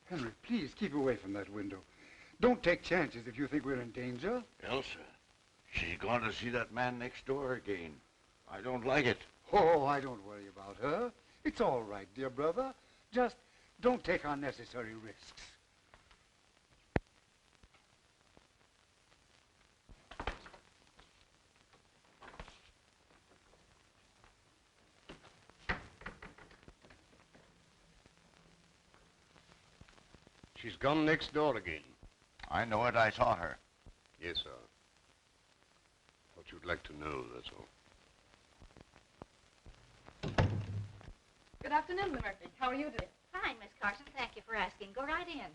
Henry, please keep away from that window. Don't take chances if you think we're in danger. Elsa, she's going to see that man next door again. I don't like it. Oh, I don't worry about her. It's all right, dear brother. Just don't take unnecessary risks. She's gone next door again. I know it. I saw her. Yes, sir. What you'd like to know, that's all. Good afternoon, Miss Murphy. How are you today? Fine, Miss Carson. Thank you for asking. Go right in.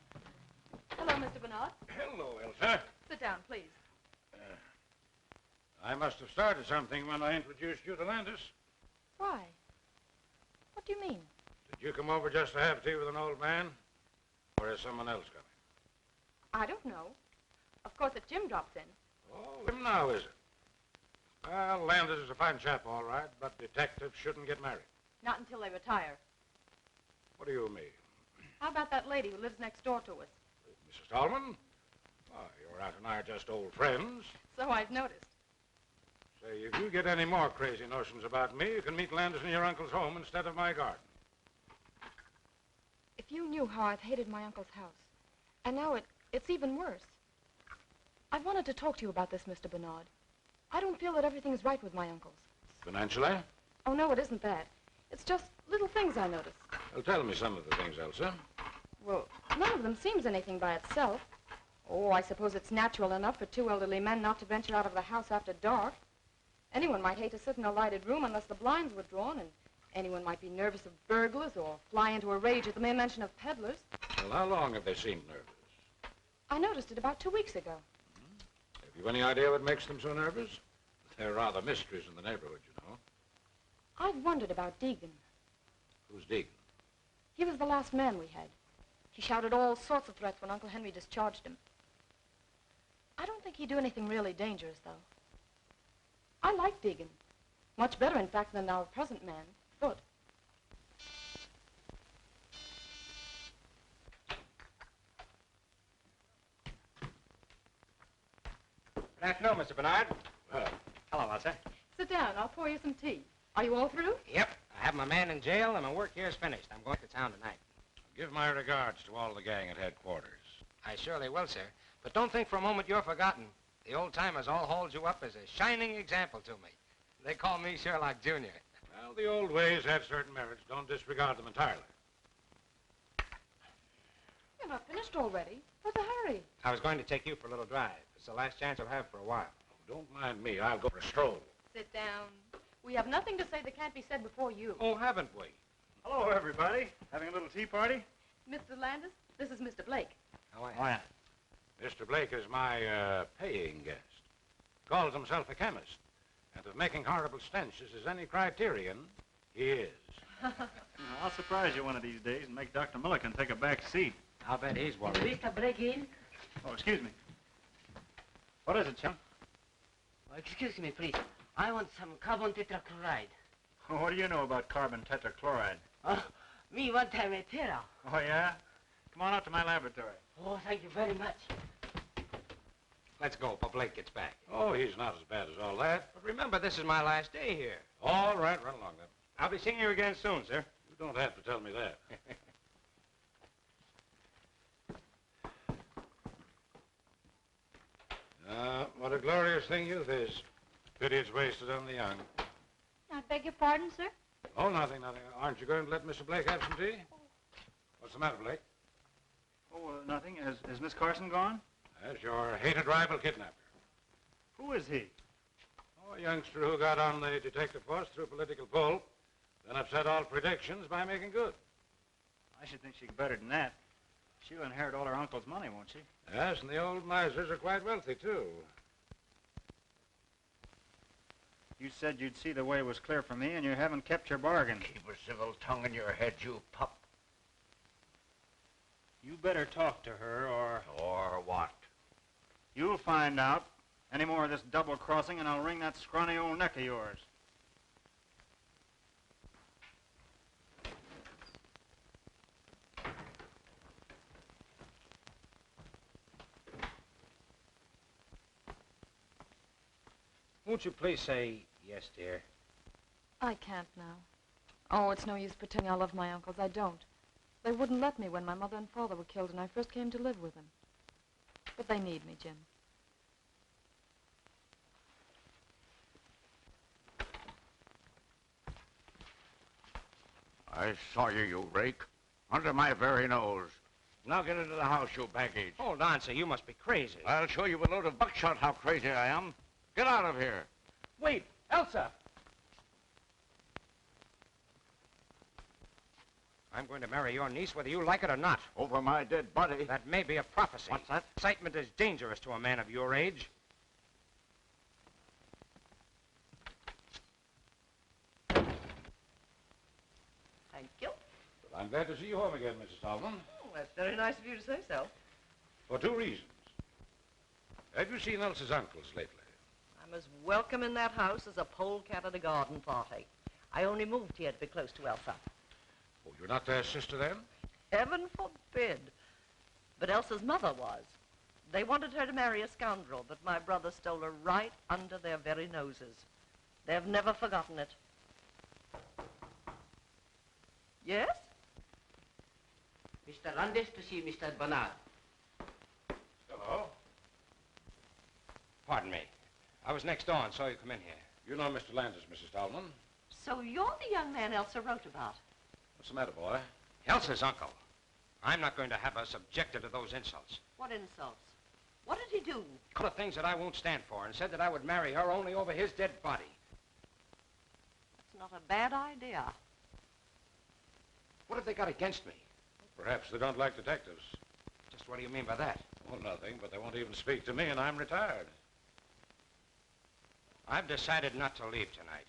Hello, Mr. Bernard. Hello, Elsa. Sit down, please. I must have started something when I introduced you to Landis. Why? What do you mean? Did you come over just to have tea with an old man? Or is someone else coming? I don't know. Of course, if Jim drops in. Oh, him now, is it? Well, Landis is a fine chap, all right, but detectives shouldn't get married. Not until they retire. What do you mean? How about that lady who lives next door to us? Mrs. Tallman? Oh, your aunt and I are just old friends. So I've noticed. Say, if you get any more crazy notions about me, you can meet Landis in your uncle's home instead of my garden. If you knew how I've hated my uncle's house. And now it's even worse. I've wanted to talk to you about this, Mr. Bernard. I don't feel that everything's right with my uncles. Financially? Oh, no, it isn't that. It's just little things I notice. Well, tell me some of the things, Elsa. Well, none of them seems anything by itself. Oh, I suppose it's natural enough for two elderly men not to venture out of the house after dark. Anyone might hate to sit in a lighted room unless the blinds were drawn, and anyone might be nervous of burglars or fly into a rage at the mere mention of peddlers. Well, how long have they seemed nervous? I noticed it about 2 weeks ago. Have you any idea what makes them so nervous? They're rather mysteries in the neighborhood, you know. I've wondered about Deegan. Who's Deegan? He was the last man we had. He shouted all sorts of threats when Uncle Henry discharged him. I don't think he'd do anything really dangerous, though. I like Deegan. Much better, in fact, than our present man, Foot. Good afternoon, Mr. Bernard. Hello, Elsa. Sit down. I'll pour you some tea. Are you all through? Yep. I have my man in jail, and my work here is finished. I'm going to town tonight. Give my regards to all the gang at headquarters. I surely will, sir. But don't think for a moment you're forgotten. The old-timers all hold you up as a shining example to me. They call me Sherlock Jr. Well, the old ways had certain merits. Don't disregard them entirely. You're not finished already. What's the hurry? I was going to take you for a little drive. It's the last chance I'll have for a while. Oh, don't mind me. I'll go for a stroll. Sit down. We have nothing to say that can't be said before you. Oh, haven't we? Hello, everybody. Having a little tea party? Mr. Landis, this is Mr. Blake. How are you? Oh, yeah. Mr. Blake is my paying guest. Calls himself a chemist. And if making horrible stenches is any criterion, he is. I'll surprise you one of these days and make Dr. Milliken take a back seat. I'll bet he's worried. Mr. Break in? Oh, excuse me. What is it, chum? Oh, excuse me, please. I want some carbon tetrachloride. Oh, what do you know about carbon tetrachloride? Oh, me want a metera. Oh, yeah? Come on out to my laboratory. Oh, thank you very much. Let's go before Blake gets back. Oh, he's not as bad as all that. But remember, this is my last day here. All right, run along then. I'll be seeing you again soon, sir. You don't have to tell me that. What a glorious thing youth is. Pity it's wasted on the young. I beg your pardon, sir? Oh, nothing, nothing. Aren't you going to let Mr. Blake have some tea? What's the matter, Blake? Oh, nothing. Has Miss Carson gone? That's your hated rival kidnapper. Who is he? Oh, a youngster who got on the detective force through political pull, then upset all predictions by making good. I should think she's better than that. She'll inherit all her uncle's money, won't she? Yes, and the old misers are quite wealthy, too. You said you'd see the way was clear for me, and you haven't kept your bargain. Keep a civil tongue in your head, you pup. You better talk to her, or... Or what? You'll find out. Any more of this double-crossing, and I'll wring that scrawny old neck of yours. Won't you please say yes, dear? I can't now. Oh, it's no use pretending I love my uncles. I don't. They wouldn't let me when my mother and father were killed and I first came to live with them. But they need me, Jim. I saw you, you rake. Under my very nose. Now get into the house, you baggage. Hold on, sir. You must be crazy. I'll show you a load of buckshot how crazy I am. Get out of here. Wait, Elsa! I'm going to marry your niece whether you like it or not. Over my dead body. That may be a prophecy. What's that? Excitement is dangerous to a man of your age. Thank you. Well, I'm glad to see you home again, Mrs. Tallman. Oh, that's very nice of you to say so. For two reasons. Have you seen Elsa's uncles lately? I'm as welcome in that house as a polecat at a garden party. I only moved here to be close to Elsa. Oh, you're not their sister then? Heaven forbid. But Elsa's mother was. They wanted her to marry a scoundrel, but my brother stole her right under their very noses. They've never forgotten it. Yes? Mr. Landis to see Mr. Bernard. Hello. Pardon me. I was next door and saw you come in here. You know Mr. Landis, Mrs. Tallman. So you're the young man Elsa wrote about. What's the matter, boy? Elsa's uncle. I'm not going to have her subjected to those insults. What insults? What did he do? Couple of things that I won't stand for and said that I would marry her only over his dead body. That's not a bad idea. What have they got against me? Perhaps they don't like detectives. Just what do you mean by that? Well, nothing, but they won't even speak to me, and I'm retired. I've decided not to leave tonight.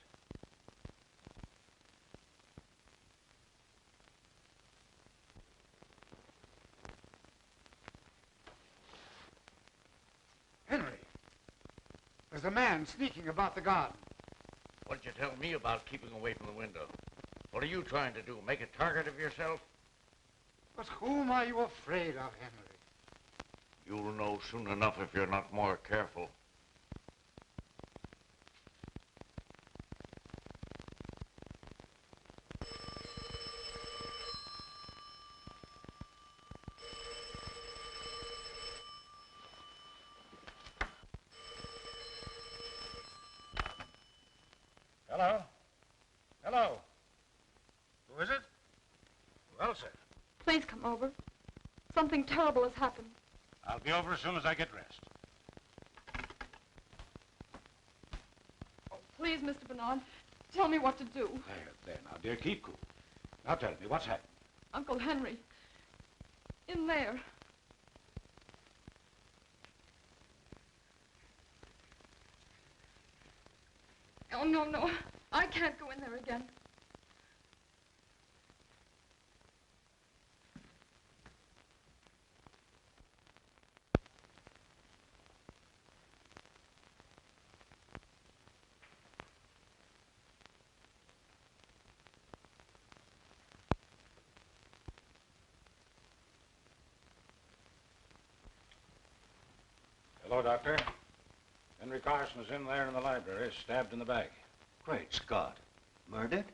Henry, there's a man sneaking about the garden. What'd you tell me about keeping away from the window? What are you trying to do, make a target of yourself? But whom are you afraid of, Henry? You'll know soon enough if you're not more careful. Hello? Hello? Who is it? Well, sir. Please come over. Something terrible has happened. I'll be over as soon as I get dressed. Oh, please, Mr. Bernard, tell me what to do. There, now, dear, keep cool. Now tell me, what's happened? Uncle Henry. In there. Oh, no, no. I can't go in there again. Hello, Doctor. Henry Carson is in there in the library, stabbed in the back. Great Scott. Murdered?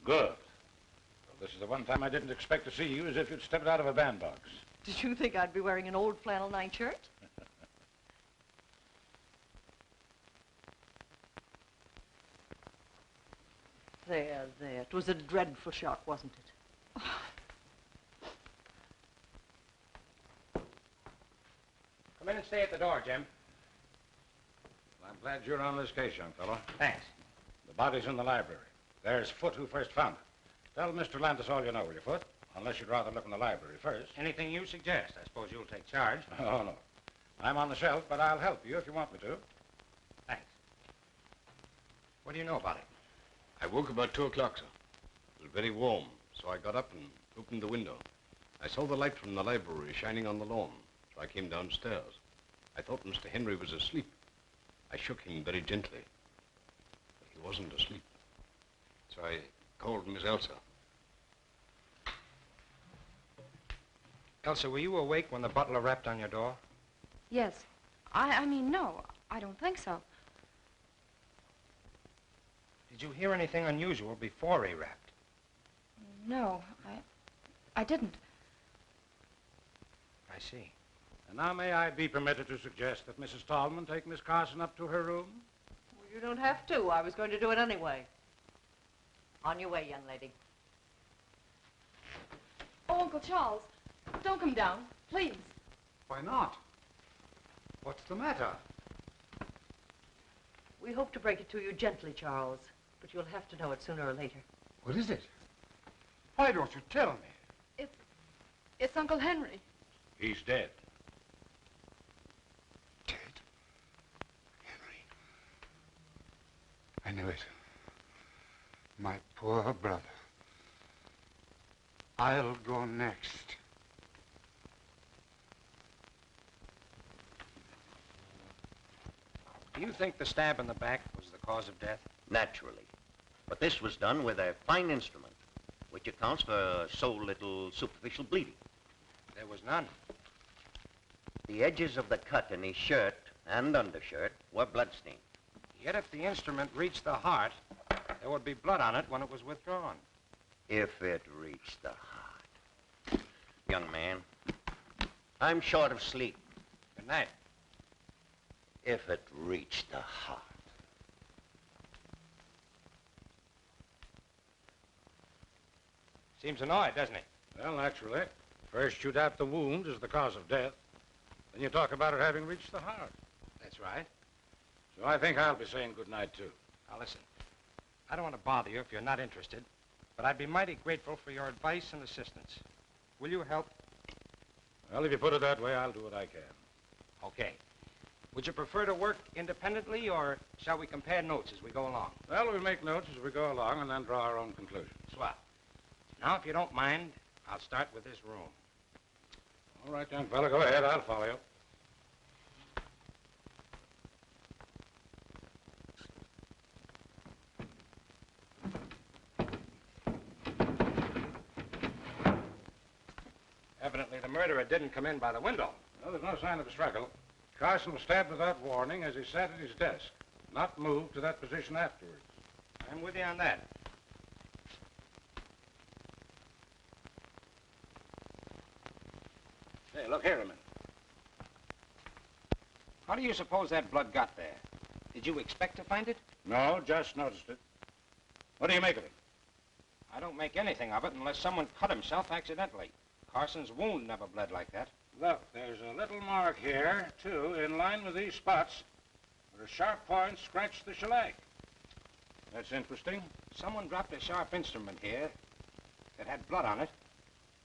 Good. Well, this is the one time I didn't expect to see you, as if you'd stepped out of a bandbox. Did you think I'd be wearing an old flannel nightshirt? There. It was a dreadful shock, wasn't it? Come in and stay at the door, Jim. Well, I'm glad you're on this case, young fellow. Thanks. The body's in the library. There's Foote who first found it. Tell Mr. Landis all you know, will you, Foote? Unless you'd rather look in the library first. Anything you suggest. I suppose you'll take charge. Oh, no. I'm on the shelf, but I'll help you if you want me to. Thanks. What do you know about it? I woke about 2 o'clock, sir. It was very warm, so I got up and opened the window. I saw the light from the library shining on the lawn, so I came downstairs. I thought Mr. Henry was asleep. I shook him very gently, but he wasn't asleep. I called Miss Elsa. Elsa, were you awake when the butler rapped on your door? Yes. I mean, no. I don't think so. Did you hear anything unusual before he rapped? No, I didn't. I see. And now may I be permitted to suggest that Mrs. Tallman take Miss Carson up to her room? Well, you don't have to. I was going to do it anyway. On your way, young lady. Oh, Uncle Charles, don't come down, please. Why not? What's the matter? We hope to break it to you gently, Charles, but you'll have to know it sooner or later. What is it? Why don't you tell me? It's Uncle Henry. He's dead. Dead? Henry. I knew it. My poor brother. I'll go next. Do you think the stab in the back was the cause of death? Naturally. But this was done with a fine instrument, which accounts for so little superficial bleeding. There was none. The edges of the cut in his shirt and undershirt were bloodstained. Yet if the instrument reached the heart, there would be blood on it when it was withdrawn. If it reached the heart. Young man, I'm short of sleep. Good night. If it reached the heart. Seems annoyed, doesn't he? Well, naturally. First you doubt the wound is the cause of death. Then you talk about it having reached the heart. That's right. So I think I'll be saying good night, too. Now, listen. I don't want to bother you if you're not interested, but I'd be mighty grateful for your advice and assistance. Will you help? Well, if you put it that way, I'll do what I can. Okay. Would you prefer to work independently, or shall we compare notes as we go along? Well, we'll make notes as we go along and then draw our own conclusions. Swell. Now, if you don't mind, I'll start with this room. All right, young fella, go ahead. I'll follow you. Evidently, the murderer didn't come in by the window. Well, there's no sign of a struggle. Carson was stabbed without warning as he sat at his desk, not moved to that position afterwards. I'm with you on that. Hey, look here a minute. How do you suppose that blood got there? Did you expect to find it? No, just noticed it. What do you make of it? I don't make anything of it unless someone cut himself accidentally. Carson's wound never bled like that. Look, there's a little mark here, too, in line with these spots, where a sharp point scratched the shellac. That's interesting. Someone dropped a sharp instrument here that had blood on it,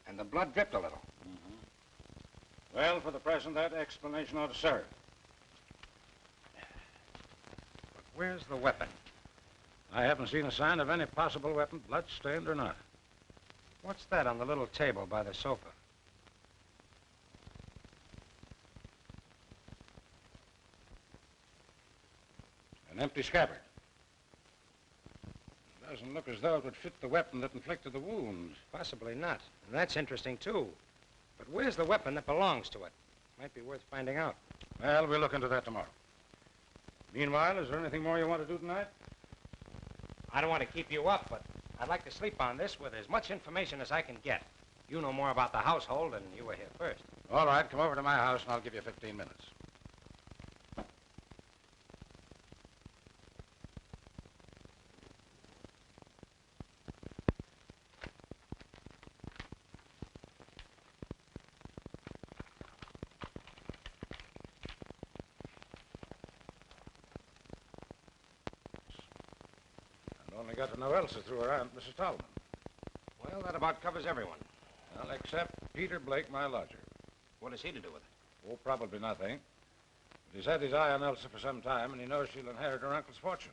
and the blood dripped a little. Mm-hmm. Well, for the present, that explanation ought to serve. But where's the weapon? I haven't seen a sign of any possible weapon, blood-stained or not. What's that on the little table by the sofa? An empty scabbard. It doesn't look as though it would fit the weapon that inflicted the wound. Possibly not. And that's interesting, too. But where's the weapon that belongs to it? Might be worth finding out. Well, we'll look into that tomorrow. Meanwhile, is there anything more you want to do tonight? I don't want to keep you up, but I'd like to sleep on this with as much information as I can get. You know more about the household, and you were here first. All right, come over to my house, and I'll give you 15 minutes. Only got to know Elsa through her aunt, Mrs. Tallman. Well, that about covers everyone. Well, except Peter Blake, my lodger. What has he to do with it? Oh, probably nothing. But he's had his eye on Elsa for some time, and he knows she'll inherit her uncle's fortune.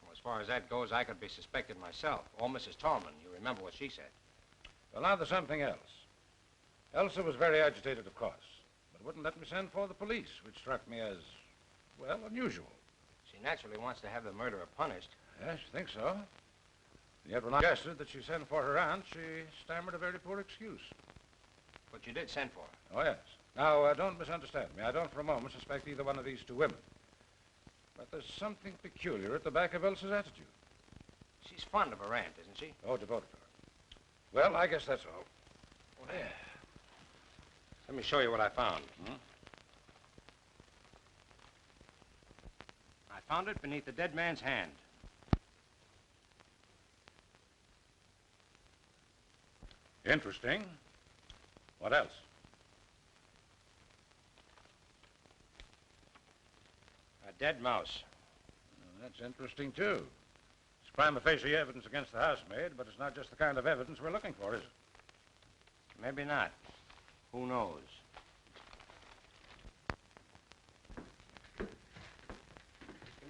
Well, as far as that goes, I could be suspected myself. Or Mrs. Tallman. You remember what she said. Well, now there's something else. Elsa was very agitated, of course, but wouldn't let me send for the police, which struck me as, well, unusual. She naturally wants to have the murderer punished. Yes, you think so? Yet when I suggested that she send for her aunt, she stammered a very poor excuse. But you did send for her. Oh, yes. Now, don't misunderstand me. I don't for a moment suspect either one of these two women. But there's something peculiar at the back of Elsa's attitude. She's fond of her aunt, isn't she? Oh, devoted to her. Well, I guess that's all. Well, yeah. Let me show you what I found. I found it beneath the dead man's hand. Interesting. What else? A dead mouse. Well, that's interesting, too. It's prima facie evidence against the housemaid, but it's not just the kind of evidence we're looking for, is it? Maybe not. Who knows? Good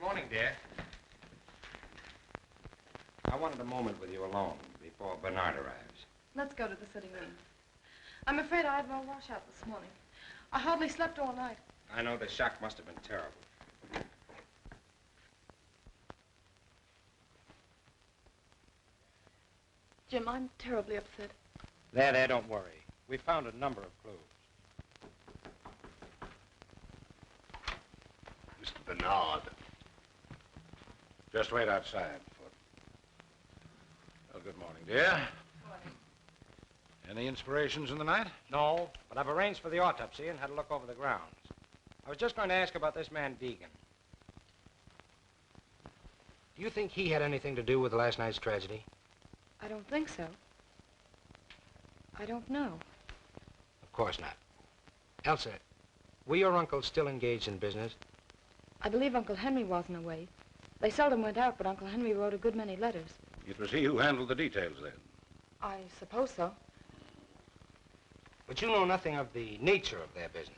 morning, dear. I wanted a moment with you alone before Bernard arrives. Let's go to the sitting room. I'm afraid I had no washout this morning. I hardly slept all night. I know the shock must have been terrible. Jim, I'm terribly upset. There, don't worry. We found a number of clues. Mr. Bernard. Just wait outside, Foot. Well, good morning, dear. Morning. Any inspirations in the night? No, but I've arranged for the autopsy and had a look over the grounds. I was just going to ask about this man, Deegan. Do you think he had anything to do with last night's tragedy? I don't think so. I don't know. Of course not. Elsa, were your uncles still engaged in business? I believe Uncle Henry wasn't away. They seldom went out, but Uncle Henry wrote a good many letters. It was he who handled the details, then. I suppose so. But you know nothing of the nature of their business.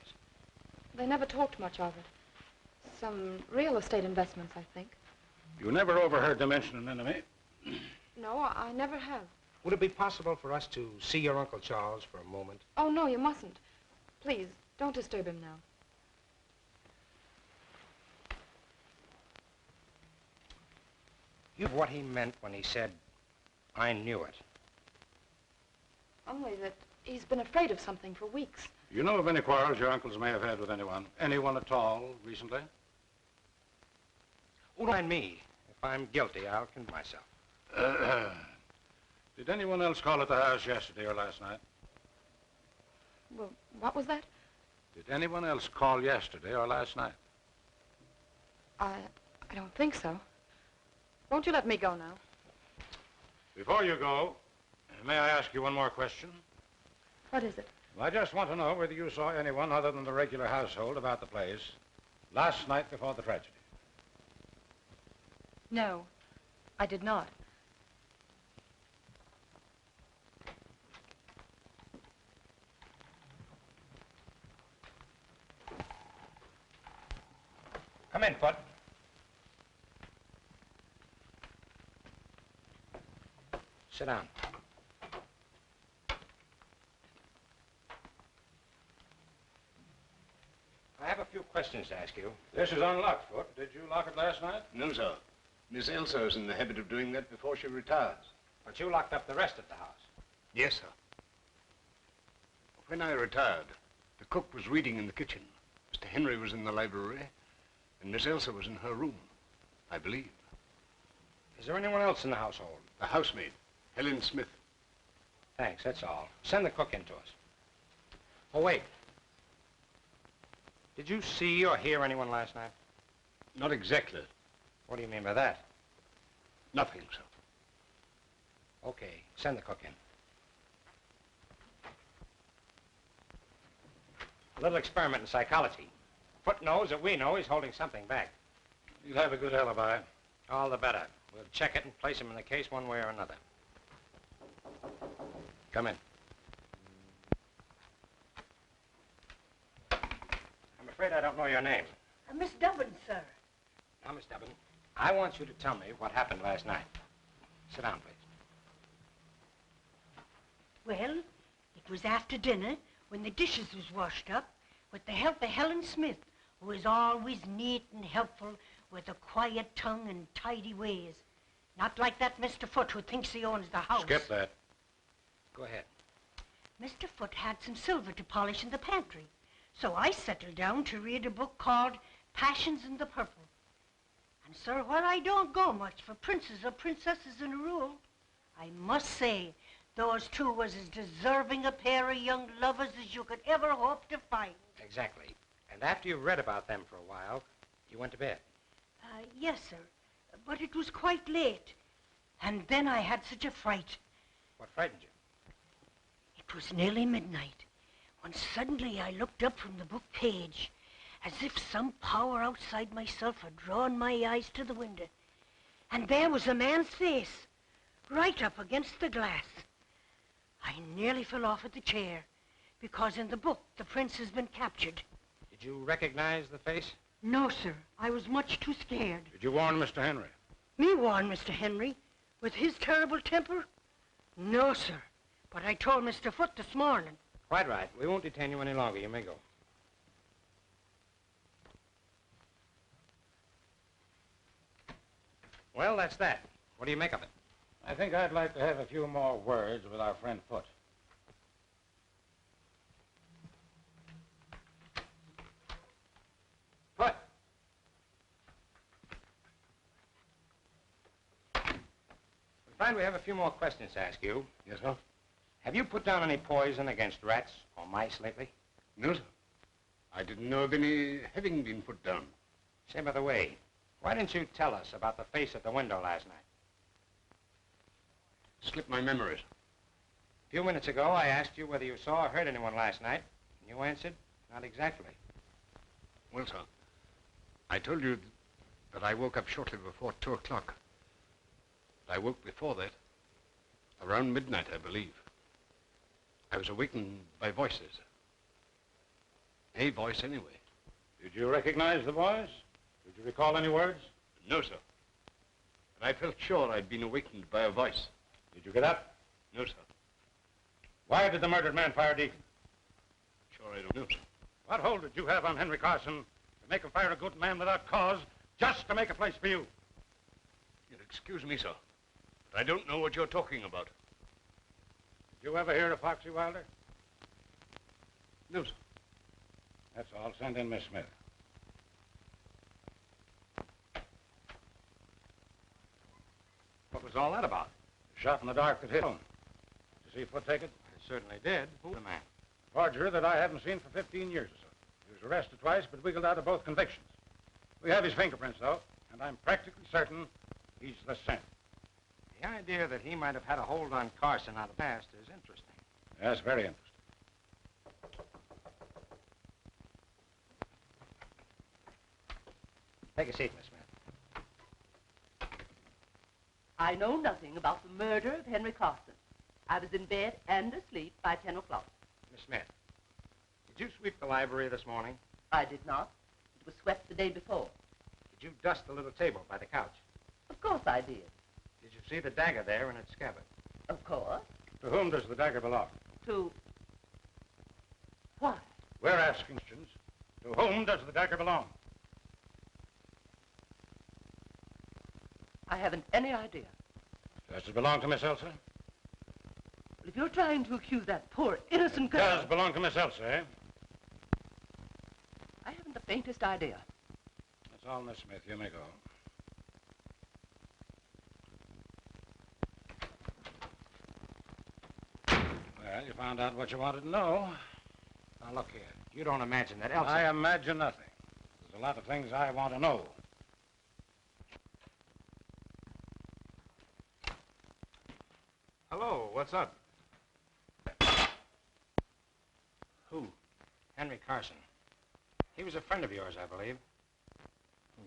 They never talked much of it. Some real estate investments, I think. You never overheard them mention an enemy? No, I never have. Would it be possible for us to see your Uncle Charles for a moment? Oh, no, you mustn't. Please, don't disturb him now. You know what he meant when he said, I knew it. Only that he's been afraid of something for weeks. You know of any quarrels your uncles may have had with anyone? Anyone at all, recently? Oh, don't mind me. If I'm guilty, I'll condemn myself. Did anyone else call at the house yesterday or last night? Well, what was that? Did anyone else call yesterday or last night? I don't think so. Won't you let me go now? Before you go, may I ask you one more question? What is it? I just want to know whether you saw anyone other than the regular household about the place last night before the tragedy. No, I did not. Come in, Foot. Sit down. I have a few questions to ask you. This is unlocked, Foot. Did you lock it last night? No, sir. Miss Elsa is in the habit of doing that before she retires. But you locked up the rest of the house. Yes, sir. When I retired, the cook was reading in the kitchen. Mr. Henry was in the library, and Miss Elsa was in her room, I believe. Is there anyone else in the household? The housemaid, Helen Smith. Thanks, that's all. Send the cook in to us. Oh, wait. Did you see or hear anyone last night? Not exactly. What do you mean by that? Nothing, sir. Okay, send the cook in. A little experiment in psychology. Foot knows that we know he's holding something back. You'll have a good alibi. All the better. We'll check it and place him in the case one way or another. Come in. I'm afraid I don't know your name. Miss Dubbin, sir. Now, Miss Dubbin, I want you to tell me what happened last night. Sit down, please. Well, it was after dinner when the dishes was washed up with the help of Helen Smith, who is always neat and helpful with a quiet tongue and tidy ways. Not like that Mr. Foote who thinks he owns the house. Skip that. Go ahead. Mr. Foote had some silver to polish in the pantry, so I settled down to read a book called Passions in the Purple. And, sir, while I don't go much for princes or princesses in a rule, I must say those two was as deserving a pair of young lovers as you could ever hope to find. Exactly. And after you read about them for a while, you went to bed. Yes, sir. But it was quite late. And then I had such a fright. What frightened you? It was nearly midnight when suddenly I looked up from the book page as if some power outside myself had drawn my eyes to the window. And there was a man's face, right up against the glass. I nearly fell off at the chair, because in the book the prince has been captured. Did you recognize the face? No, sir. I was much too scared. Did you warn Mr. Henry? Me warn Mr. Henry? With his terrible temper? No, sir. But I told Mr. Foote this morning. Quite right. We won't detain you any longer. You may go. Well, that's that. What do you make of it? I think I'd like to have a few more words with our friend Foote. Foote. We find we have a few more questions to ask you. Yes, sir? Have you put down any poison against rats or mice lately? No, sir. I didn't know of any having been put down. Say, by the way, why didn't you tell us about the face at the window last night? Slipped my memories. A few minutes ago, I asked you whether you saw or heard anyone last night, and you answered, not exactly. Well, sir, I told you that I woke up shortly before 2 o'clock. I woke before that, around midnight, I believe. I was awakened by voices. A voice, anyway. Did you recognize the voice? Did you recall any words? No, sir. But I felt sure I'd been awakened by a voice. Did you get up? No, sir. Why did the murdered man fire Deacon? Sure I don't know, sir. What hold did you have on Henry Carson to make him fire a good man without cause, just to make a place for you? You'll excuse me, sir, but I don't know what you're talking about. Did you ever hear of Foxy Wilder? No, sir. That's all. Send in Miss Smith. What was all that about? The shot in the dark that hit him. Did you see Foote take it? I certainly did. Who the man? Forger that I haven't seen for 15 years or so. He was arrested twice, but wiggled out of both convictions. We have his fingerprints, though, and I'm practically certain he's the same. The idea that he might have had a hold on Carson out of the past is interesting. Yes, very interesting. Take a seat, Miss Smith. I know nothing about the murder of Henry Carson. I was in bed and asleep by 10 o'clock. Miss Smith, did you sweep the library this morning? I did not. It was swept the day before. Did you dust the little table by the couch? Of course I did. Did you see the dagger there in its scabbard? Of course. To whom does the dagger belong? To... Why? We're asking questions. To whom does the dagger belong? I haven't any idea. Does it belong to Miss Elsa? Well, if you're trying to accuse that poor innocent girl... Does belong to Miss Elsa, eh? I haven't the faintest idea. That's all, Miss Smith. You may go. Well, you found out what you wanted to know. Now, look here. You don't imagine that Elsa... I imagine nothing. There's a lot of things I want to know. Hello, what's up? Who? Henry Carson. He was a friend of yours, I believe.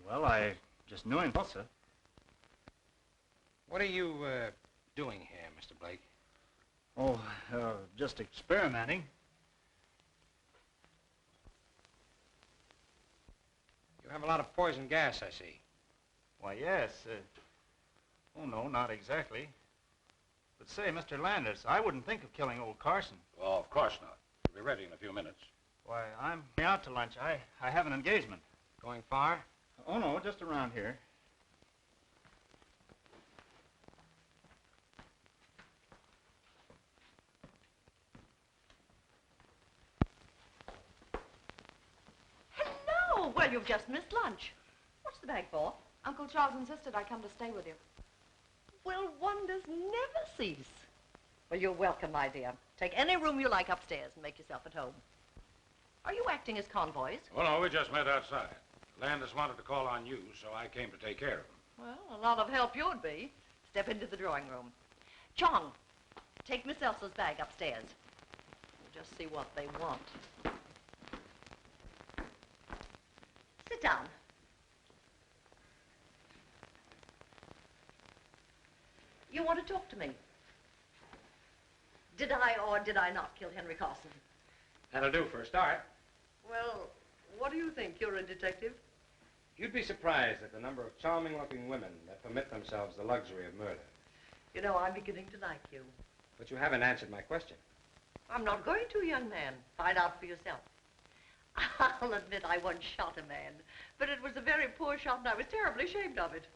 Well, I just knew him, sir. What are you, doing here, Mr. Blake? Oh, just experimenting. You have a lot of poison gas, I see. Why, yes. Oh, no, not exactly. But say, Mr. Landis, I wouldn't think of killing old Carson. Oh, of course not. We'll be ready in a few minutes. Why, I'm out to lunch. I have an engagement. Going far? Oh, no, just around here. Well, you've just missed lunch. What's the bag for? Uncle Charles insisted I come to stay with you. Well, wonders never cease. Well, you're welcome, my dear. Take any room you like upstairs and make yourself at home. Are you acting as convoys? Well, no, we just met outside. Landis wanted to call on you, so I came to take care of him. Well, a lot of help you'd be. Step into the drawing room. Chong, take Miss Elsa's bag upstairs. We'll just see what they want. Sit down. You want to talk to me? Did I or did I not kill Henry Carson? That'll do for a start. Well, what do you think? You're a detective? You'd be surprised at the number of charming-looking women that permit themselves the luxury of murder. You know, I'm beginning to like you. But you haven't answered my question. I'm not going to, young man. Find out for yourself. I'll admit I once shot a man, but it was a very poor shot and I was terribly ashamed of it.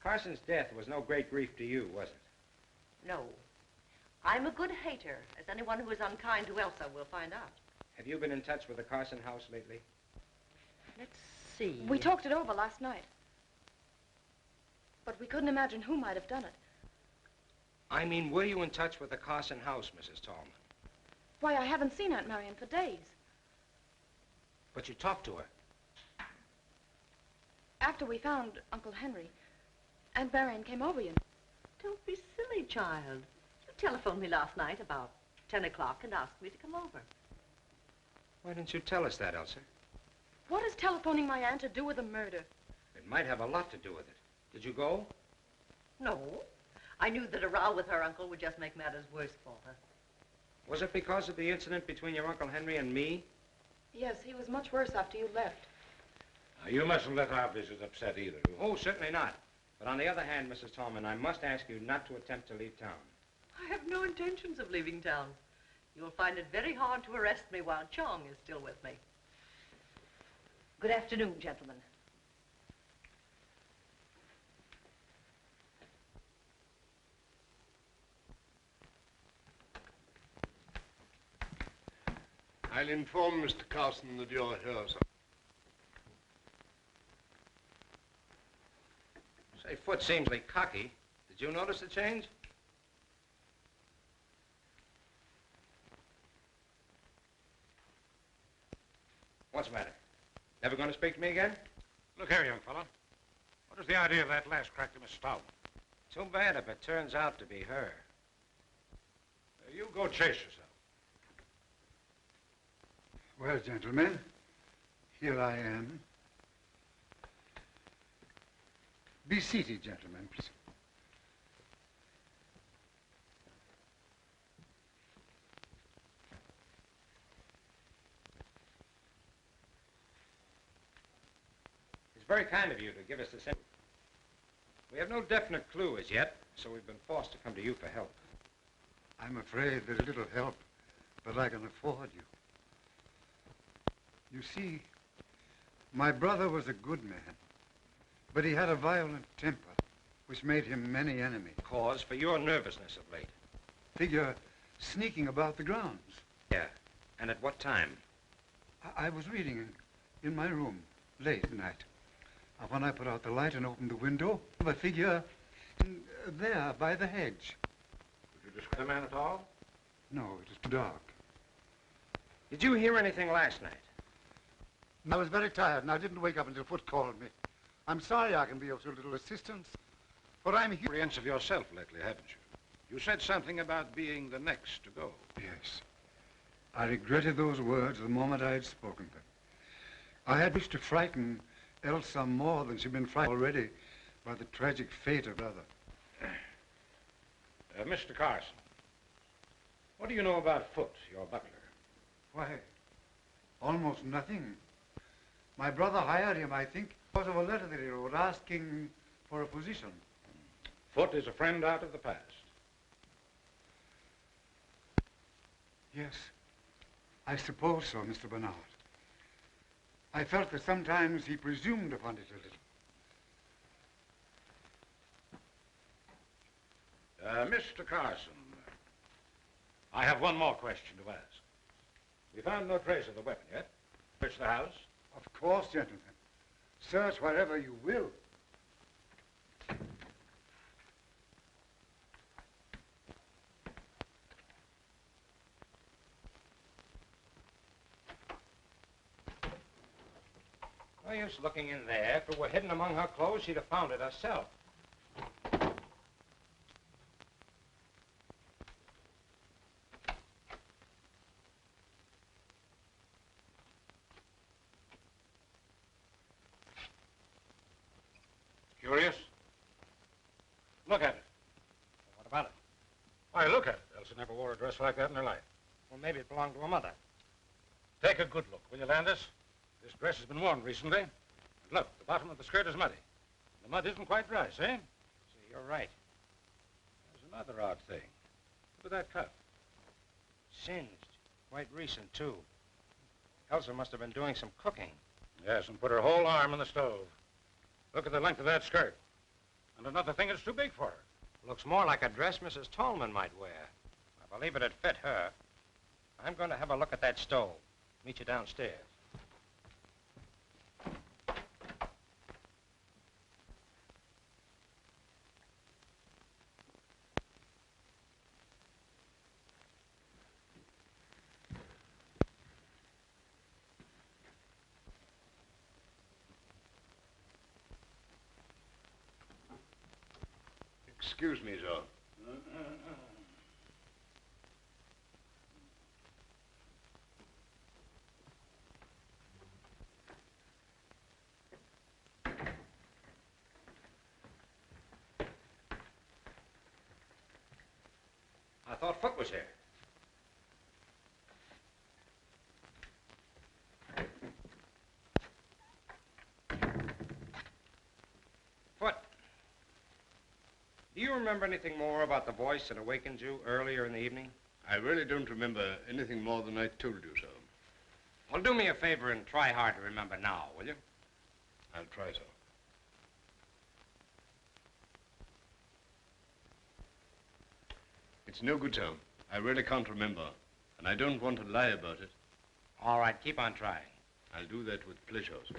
Carson's death was no great grief to you, was it? No. I'm a good hater, as anyone who is unkind to Elsa will find out. Have you been in touch with the Carson house lately? Let's see. We talked it over last night. But we couldn't imagine who might have done it. I mean, were you in touch with the Carson house, Mrs. Tallman? Why, I haven't seen Aunt Marion for days. But you talked to her. After we found Uncle Henry, Aunt Marion came over, you know. Don't be silly, child. You telephoned me last night about 10 o'clock and asked me to come over. Why didn't you tell us that, Elsa? What has telephoning my aunt to do with the murder? It might have a lot to do with it. Did you go? No. I knew that a row with her uncle would just make matters worse for her. Was it because of the incident between your Uncle Henry and me? Yes, he was much worse after you left. Now, you mustn't let our visit upset either of you. Oh, certainly not. But on the other hand, Mrs. Tallman, I must ask you not to attempt to leave town. I have no intentions of leaving town. You'll find it very hard to arrest me while Chong is still with me. Good afternoon, gentlemen. I'll inform Mr. Carson that you're here, sir. Say, Foot seems like cocky. Did you notice the change? What's the matter? Never going to speak to me again? Look here, young fella. What is the idea of that last crack to Miss Tallman? Too bad if it turns out to be her. You go chase yourself. Well, gentlemen, here I am. Be seated, gentlemen, please. It's very kind of you to give us this info. We have no definite clue as yet, so we've been forced to come to you for help. I'm afraid there's little help that I can afford you. You see, my brother was a good man, but he had a violent temper, which made him many enemies. Cause for your nervousness of late. Figure sneaking about the grounds. Yeah, and at what time? I was reading in my room late at night. When I put out the light and opened the window, I figure there by the hedge. Did you describe the man at all? No, it was too dark. Did you hear anything last night? I was very tired and I didn't wake up until Foot called me. I'm sorry I can be of so little assistance, but I'm here. Apprehensive yourself lately, haven't you? You said something about being the next to go. Yes. I regretted those words the moment I had spoken them. I had wished to frighten Elsa more than she'd been frightened already by the tragic fate of her brother. Mr. Carson, what do you know about Foot, your butler? Why, almost nothing. My brother hired him, I think, because of a letter that he wrote asking for a position. Foot is a friend out of the past. Yes, I suppose so, Mr. Bernard. I felt that sometimes he presumed upon it a little. Mr. Carson, I have one more question to ask. We found no trace of the weapon yet. Searched the house, Of course, gentlemen. Search wherever you will. No use looking in there. If it were hidden among her clothes, she'd have found it herself. Curious? Look at it. What about it? Why, look at it. Elsa never wore a dress like that in her life. Well, maybe it belonged to her mother. Take a good look, will you, Landis? This dress has been worn recently. And look, the bottom of the skirt is muddy. The mud isn't quite dry, see? See, you're right. There's another odd thing. Look at that cut. Singed. Quite recent, too. Elsa must have been doing some cooking. Yes, and put her whole arm in the stove. Look at the length of that skirt. And another thing is too big for her. Looks more like a dress Mrs. Tallman might wear. I believe it'd fit her. I'm going to have a look at that stove. Meet you downstairs. Excuse me, sir. I thought Foot was here. Foot. Do you remember anything more about the voice that awakened you earlier in the evening? I really don't remember anything more than I told you, sir. Well, do me a favor and try hard to remember now, will you? I'll try, sir. It's no good, sir. I really can't remember, and I don't want to lie about it. All right, keep on trying. I'll do that with pleasure, sir.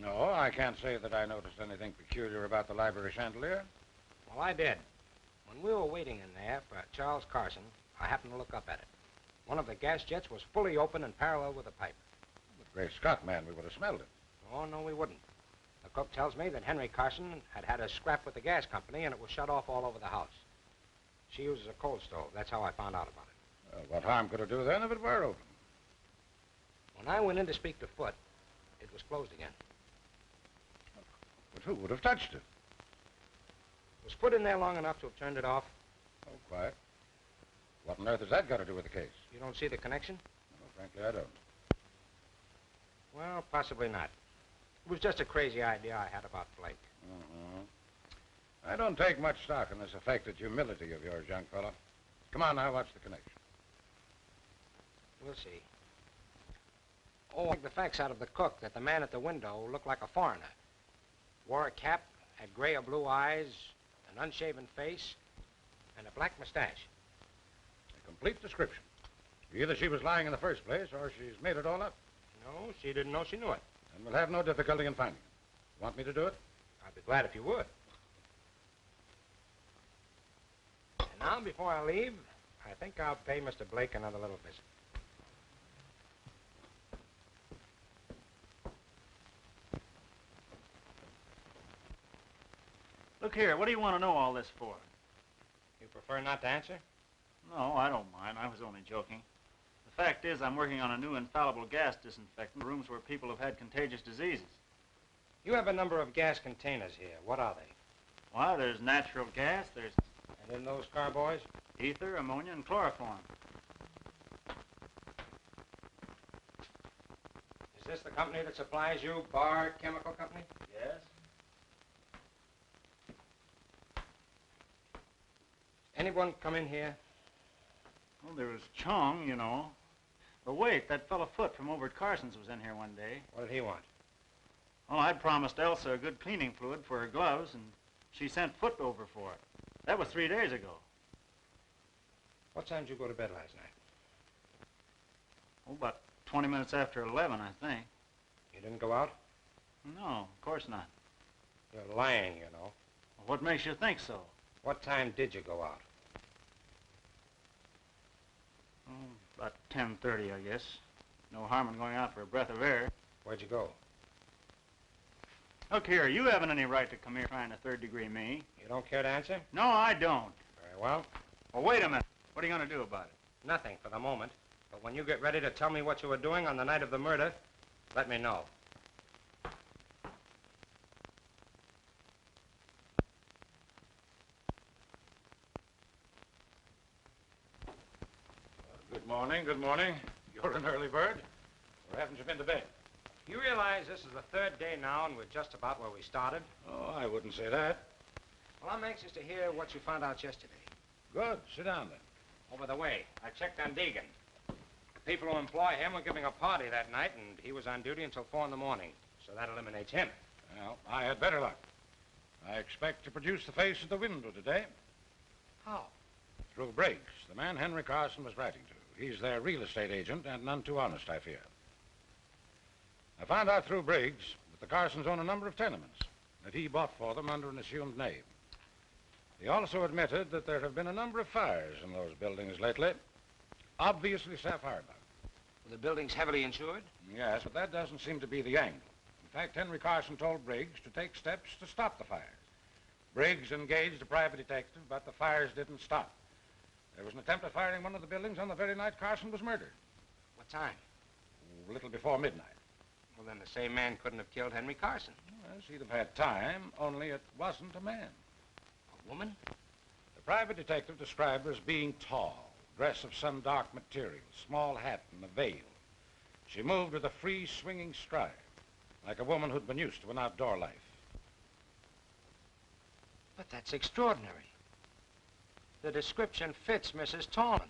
No, I can't say that I noticed anything peculiar about the library chandelier. Well, I did. When we were waiting in there for Charles Carson, I happened to look up at it. One of the gas jets was fully open and parallel with the pipe. But Great Scott, man, we would have smelled it. Oh, no, we wouldn't. The cook tells me that Henry Carson had had a scrap with the gas company and it was shut off all over the house. She uses a coal stove. That's how I found out about it. What harm could it do then if it were open? When I went in to speak to Foot, it was closed again. But who would have touched it? Was Foot in there long enough to have turned it off? Oh, quiet. What on earth has that got to do with the case? You don't see the connection? No, frankly, I don't. Well, possibly not. It was just a crazy idea I had about Blake. I don't take much stock in this affected humility of yours, young fellow. Come on now, watch the connection. We'll see. Oh, I think the facts out of the cook that the man at the window looked like a foreigner. Wore a cap, had gray or blue eyes, an unshaven face, and a black mustache. A complete description. Either she was lying in the first place, or she's made it all up. No, she didn't know she knew it. And we'll have no difficulty in finding it. Want me to do it? I'd be glad if you would. And now, before I leave, I think I'll pay Mr. Blake another little visit. Look here, what do you want to know all this for? You prefer not to answer? No, I don't mind. I was only joking. The fact is, I'm working on a new infallible gas disinfectant for rooms where people have had contagious diseases. You have a number of gas containers here. What are they? Why, there's natural gas, there's And in those carboys? ether, ammonia, and chloroform. Is this the company that supplies you, Bard Chemical Company? Yes? Anyone come in here? Well, there was Chong, you know. But wait, that fellow Foot from over at Carson's was in here one day. What did he want? Well, I'd promised Elsa a good cleaning fluid for her gloves, and she sent Foot over for it. That was 3 days ago. What time did you go to bed last night? Oh, about 20 minutes after 11, I think. You didn't go out? No, of course not. You're lying, you know. What makes you think so? What time did you go out? Oh, about 10:30, I guess. No harm in going out for a breath of air. Where'd you go? Look here, you haven't any right to come here trying to third-degree me. You don't care to answer? No, I don't. Very well. Well, wait a minute. What are you going to do about it? Nothing for the moment. But when you get ready to tell me what you were doing on the night of the murder, let me know. Good morning, good morning. You're an early bird. Or haven't you been to bed? You realize this is the third day now and we're just about where we started? Oh, I wouldn't say that. Well, I'm anxious to hear what you found out yesterday. Good. Sit down, then. Over the way, I checked on Deegan. The people who employ him were giving a party that night, and he was on duty until 4 in the morning. So that eliminates him. Well, I had better luck. I expect to produce the face at the window today. How? Through Briggs, the man Henry Carson was writing to. He's their real estate agent, and none too honest, I fear. I found out through Briggs that the Carsons own a number of tenements that he bought for them under an assumed name. He also admitted that there have been a number of fires in those buildings lately. Obviously, sapphire bug. Were the buildings heavily insured? Yes, but that doesn't seem to be the angle. In fact, Henry Carson told Briggs to take steps to stop the fires. Briggs engaged a private detective, but the fires didn't stop. There was an attempt at firing one of the buildings on the very night Carson was murdered. What time? A little before midnight. Well, then the same man couldn't have killed Henry Carson. Well, he'd have had time, only it wasn't a man. A woman? The private detective described her as being tall, dress of some dark material, small hat and a veil. She moved with a free, swinging stride, like a woman who'd been used to an outdoor life. But that's extraordinary. The description fits Mrs. Tallman.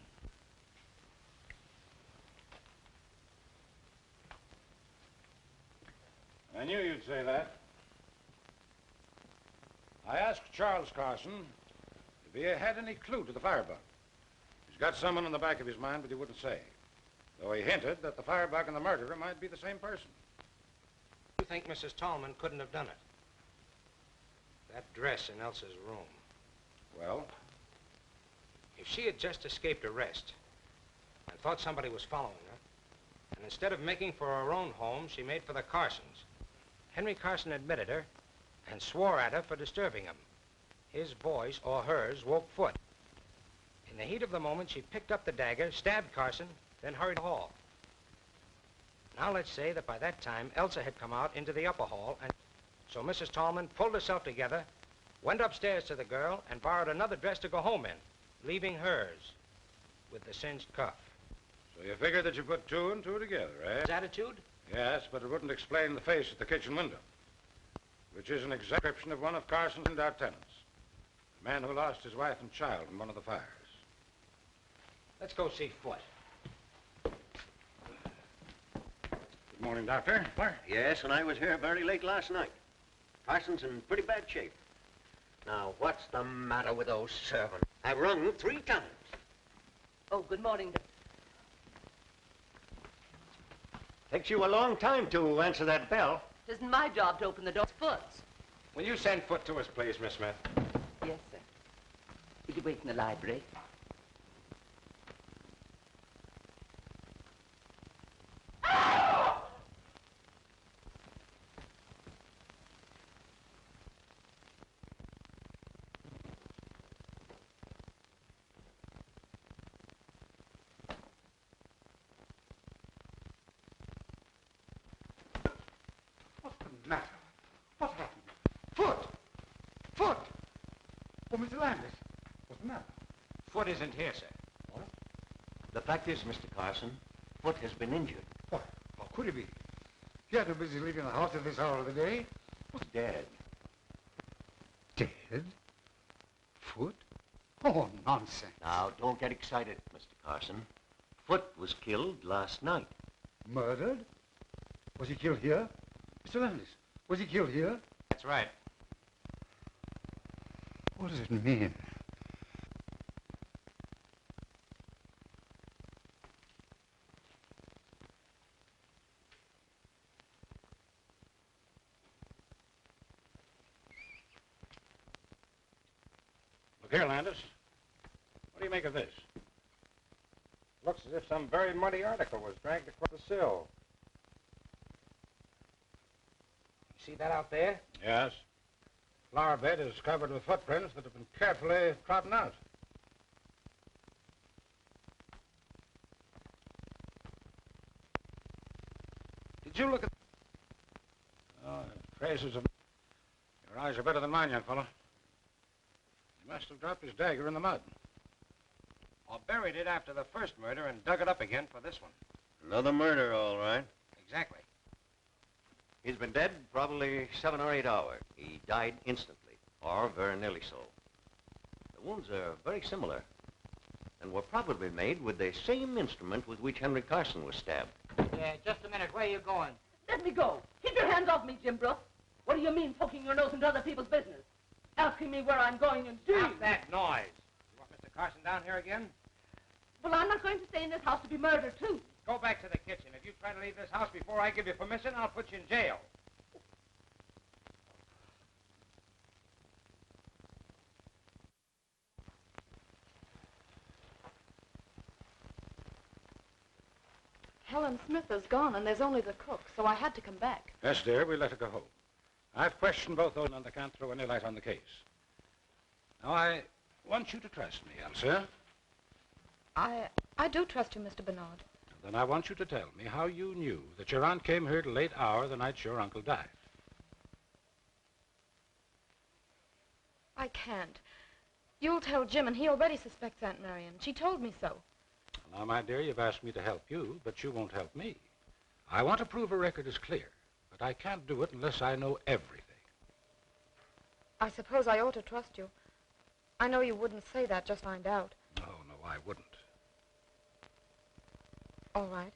I knew you'd say that. I asked Charles Carson if he had any clue to the firebug. He's got someone in the back of his mind, but he wouldn't say. Though he hinted that the firebug and the murderer might be the same person. You think Mrs. Tallman couldn't have done it? That dress in Elsa's room. Well? If she had just escaped arrest and thought somebody was following her, and instead of making for her own home, she made for the Carsons. Henry Carson admitted her and swore at her for disturbing him. His voice, or hers, woke Foot. In the heat of the moment, she picked up the dagger, stabbed Carson, then hurried to the hall. Now let's say that by that time, Elsa had come out into the upper hall, and so Mrs. Tallman pulled herself together, went upstairs to the girl, and borrowed another dress to go home in, leaving hers with the singed cuff. So you figure that you put two and two together, eh? His attitude? Yes, but it wouldn't explain the face at the kitchen window, which is an exact description of one of Carson's out tenants. The man who lost his wife and child in one of the fires. Let's go see Foot. Good morning, Doctor. Yes, and I was here very late last night. Carson's in pretty bad shape. Now, what's the matter with those servants? I've rung 3 times. Oh, good morning. Takes you a long time to answer that bell. It isn't my job to open the door. It's Foot's. Will you send Foot to us, please, Miss Smith? Yes, sir. You could wait in the library. What's the matter? What happened? Foot! Foot! Oh, Mr. Landis, what's the matter? Foot isn't here, sir. What? The fact is, Mr. Carson, Foot has been injured. What? How could he be? He had too busy leaving the house at this hour of the day. What's dead? Dead? Foot? Oh, nonsense. Now, don't get excited, Mr. Carson. Foot was killed last night. Murdered? Was he killed here? Mr. Landis, was he killed here? That's right. What does it mean? Here, Landis. What do you make of this? Looks as if some very muddy article was dragged across the sill. You see that out there? Yes. Flower bed is covered with footprints that have been carefully trodden out. Did you look at... Oh, traces of... Your eyes are better than mine, young fellow. He must have dropped his dagger in the mud. Or buried it after the first murder and dug it up again for this one. Another murder, all right. Exactly. He's been dead probably 7 or 8 hours. He died instantly, or very nearly so. The wounds are very similar, and were probably made with the same instrument with which Henry Carson was stabbed. Yeah, just a minute. Where are you going? Let me go. Keep your hands off me, Jim Brooks. What do you mean, poking your nose into other people's business? Asking me where I'm going and doing. Stop that noise. You want Mr. Carson down here again? Well, I'm not going to stay in this house to be murdered, too. Go back to the kitchen. If you try to leave this house before I give you permission, I'll put you in jail. Helen Smith is gone, and there's only the cook, so I had to come back. Yes, dear, we let her go home. I've questioned both those, and I can't throw any light on the case. Now, I want you to trust me, Elsa. I do trust you, Mr. Bernard. Then I want you to tell me how you knew that your aunt came here at a late hour the night your uncle died. I can't. You'll tell Jim, and he already suspects Aunt Marion. She told me so. Now, my dear, you've asked me to help you, but you won't help me. I want to prove a record is clear, but I can't do it unless I know everything. I suppose I ought to trust you. I know you wouldn't say that, just find out. No, I wouldn't. All right.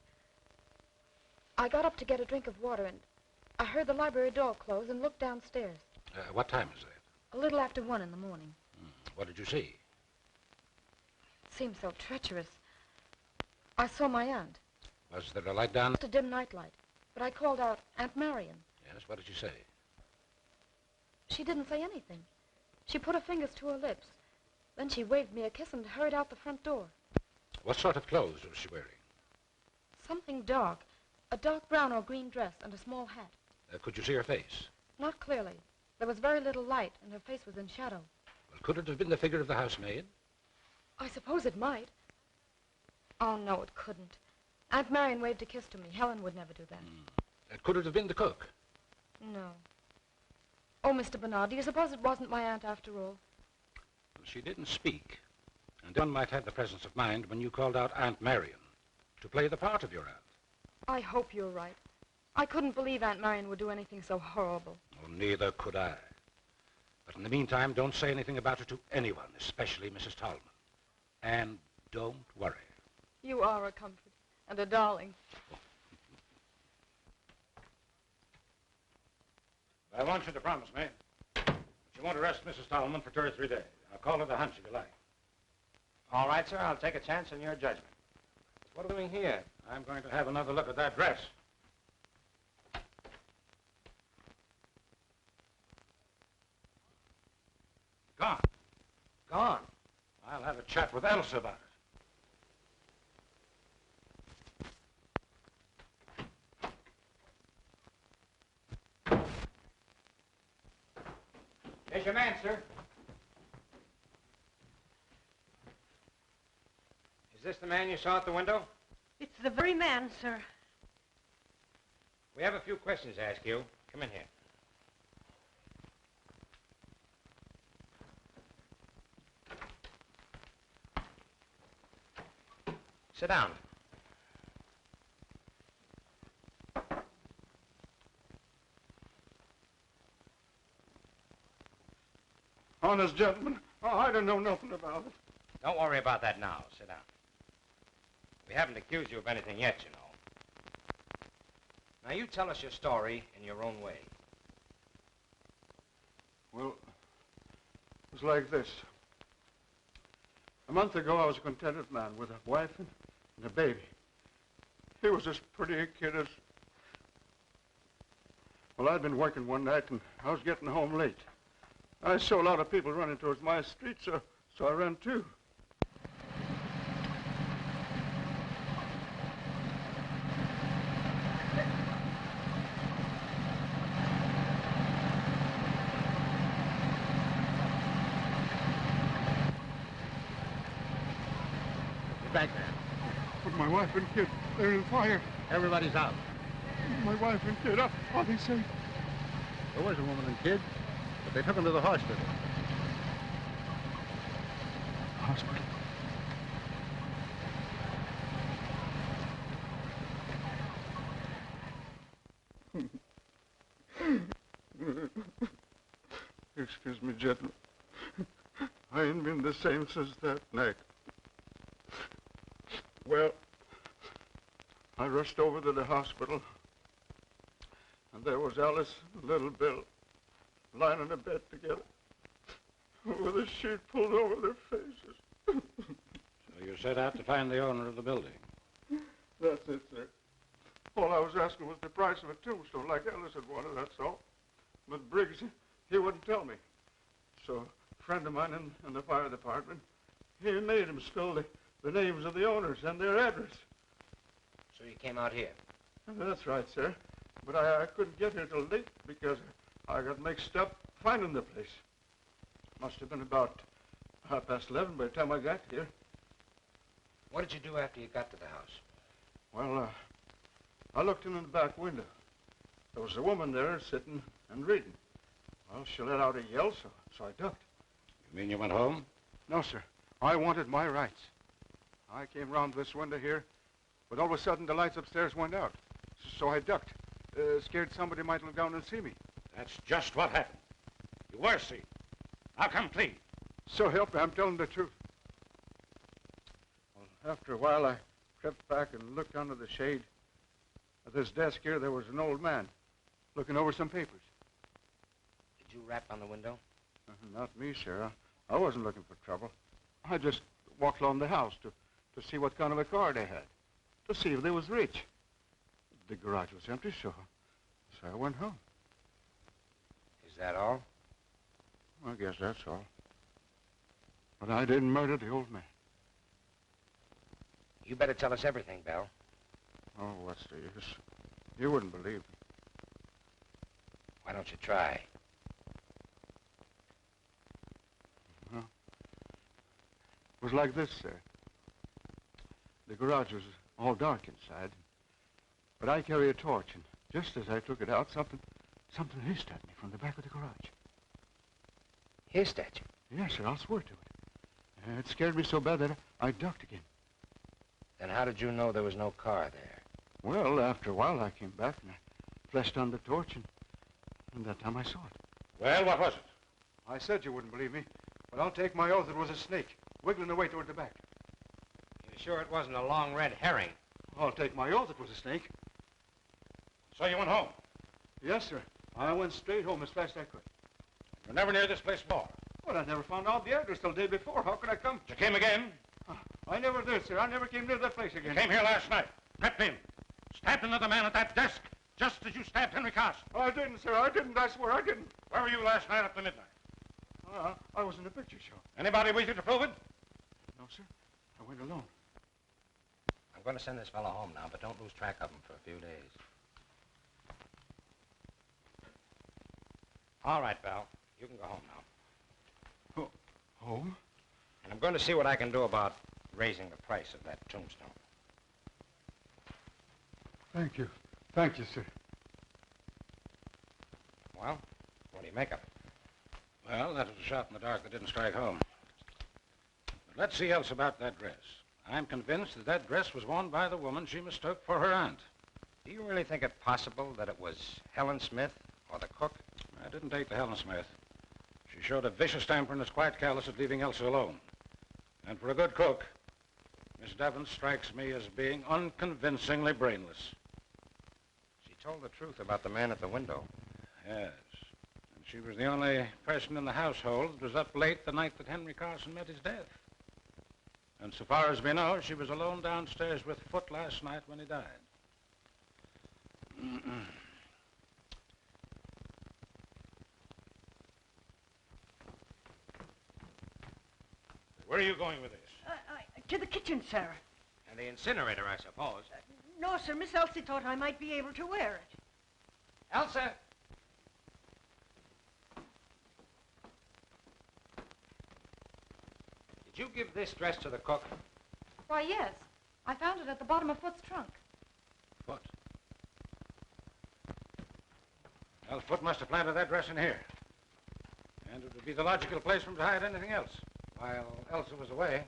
I got up to get a drink of water, and I heard the library door close and looked downstairs. What time is it? A little after 1 in the morning. What did you see? It seemed so treacherous. I saw my aunt. Was there a light down? Just a dim nightlight. But I called out, Aunt Marion. Yes, what did she say? She didn't say anything. She put her fingers to her lips. Then she waved me a kiss and hurried out the front door. What sort of clothes was she wearing? Something dark. A dark brown or green dress and a small hat. Could you see her face? Not clearly. There was very little light, and her face was in shadow. Well, could it have been the figure of the housemaid? I suppose it might. Oh, no, it couldn't. Aunt Marion waved a kiss to me. Helen would never do that. Could it have been the cook? No. Oh, Mr. Bernard, do you suppose it wasn't my aunt after all? Well, she didn't speak. And one might have the presence of mind when you called out Aunt Marion to play the part of your aunt. I hope you're right. I couldn't believe Aunt Marion would do anything so horrible. Oh, neither could I. But in the meantime, don't say anything about it to anyone, especially Mrs. Tallman. And don't worry. You are a comfort and a darling. I want you to promise me that you won't arrest Mrs. Tallman for 2 or 3 days. I'll call it a hunch if you like. All right, sir. I'll take a chance on your judgment. What are we doing here? I'm going to have another look at that dress. Gone. Gone. I'll have a chat with Elsa about it. Here's your man, sir. Is this the man you saw at the window? It's the very man, sir. We have a few questions to ask you. Come in here. Sit down. Honest gentlemen, I don't know nothing about it. Don't worry about that now. Sit down. We haven't accused you of anything yet, you know. Now, you tell us your story in your own way. Well, it was like this. A month ago, I was a contented man with a wife and a baby. He was as pretty a kid as... Well, I'd been working one night, and I was getting home late. I saw a lot of people running towards my street, so So I ran too. Get back there. But my wife and kid, they're in fire. Everybody's out. My wife and kid, are they safe? There was a woman and kid, but they took them to the hospital. Hospital? Excuse me, gentlemen. I ain't been the same since that night. Well, I rushed over to the hospital, and there was Alice and little Bill lying in a bed together with a sheet pulled over their faces. So you set out to find the owner of the building? That's it, sir. All I was asking was the price of a tombstone, like Alice had wanted, that's all. But Briggs, he wouldn't tell me. So a friend of mine in the fire department, he made him spill the names of the owners and their address. So you came out here? That's right, sir. But I couldn't get here till late because I got mixed up finding the place. Must have been about 11:30 by the time I got here. What did you do after you got to the house? Well, I looked in the back window. There was a woman there sitting and reading. Well, she let out a yell, so I ducked. You mean you went home? No, sir. I wanted my rights. I came round this window here, but all of a sudden the lights upstairs went out. So I ducked, scared somebody might look down and see me. That's just what happened. You were seen. Now come clean. So help me, I'm telling the truth. Well, after a while, I crept back and looked under the shade. At this desk here, there was an old man looking over some papers. Did you rap on the window? Not me, sir. I wasn't looking for trouble. I just walked along the house to see what kind of a car they had, to see if they was rich. The garage was empty, so I went home. Is that all? I guess that's all. But I didn't murder the old man. You better tell us everything, Bell. Oh, what's the use? You wouldn't believe me. Why don't you try? Well, it was like this, sir. The garage was all dark inside, but I carry a torch, and just as I took it out, something hissed at me from the back of the garage. Hissed at you? Yes, sir, I'll swear to it. It scared me so bad that I ducked again. Then how did you know there was no car there? Well, after a while, I came back, and I flashed on the torch, and that time I saw it. Well, what was it? I said you wouldn't believe me, but I'll take my oath it was a snake, wiggling away toward the back. You sure it wasn't a long red herring? I'll take my oath it was a snake. So you went home? Yes, sir. I went straight home as fast as I could. You were never near this place more? Well, I never found out the address till the day before. How could I come? You came again? I never did, sir. I never came near that place again. You came here last night, crept in, stabbed another man at that desk, just as you stabbed Henry Carson. I didn't, sir. I didn't. I swear I didn't. Where were you last night after midnight? I was in a picture show. Anybody with you to prove it? No, sir. I went alone. I'm going to send this fellow home now, but don't lose track of him for a few days. All right, Bell. You can go home now. Home? And I'm going to see what I can do about raising the price of that tombstone. Thank you. Thank you, sir. Well, what do you make of it? Well, that was a shot in the dark that didn't strike home. But let's see else about that dress. I'm convinced that that dress was worn by the woman she mistook for her aunt. Do you really think it possible that it was Helen Smith or the cook? I didn't take the Helen Smith. She showed a vicious temper and is quite callous at leaving Elsa alone. And for a good cook, Miss Devon strikes me as being unconvincingly brainless. She told the truth about the man at the window. Yes. And she was the only person in the household that was up late the night that Henry Carson met his death. And so far as we know, she was alone downstairs with Foote last night when he died. Where are you going with this? To the kitchen, sir. And the incinerator, I suppose. No, sir. Miss Elsie thought I might be able to wear it. Elsa! Did you give this dress to the cook? Why, yes. I found it at the bottom of Foot's trunk. Foot? Well, Foot must have planted that dress in here. And it would be the logical place for him to hide anything else while Elsa was away.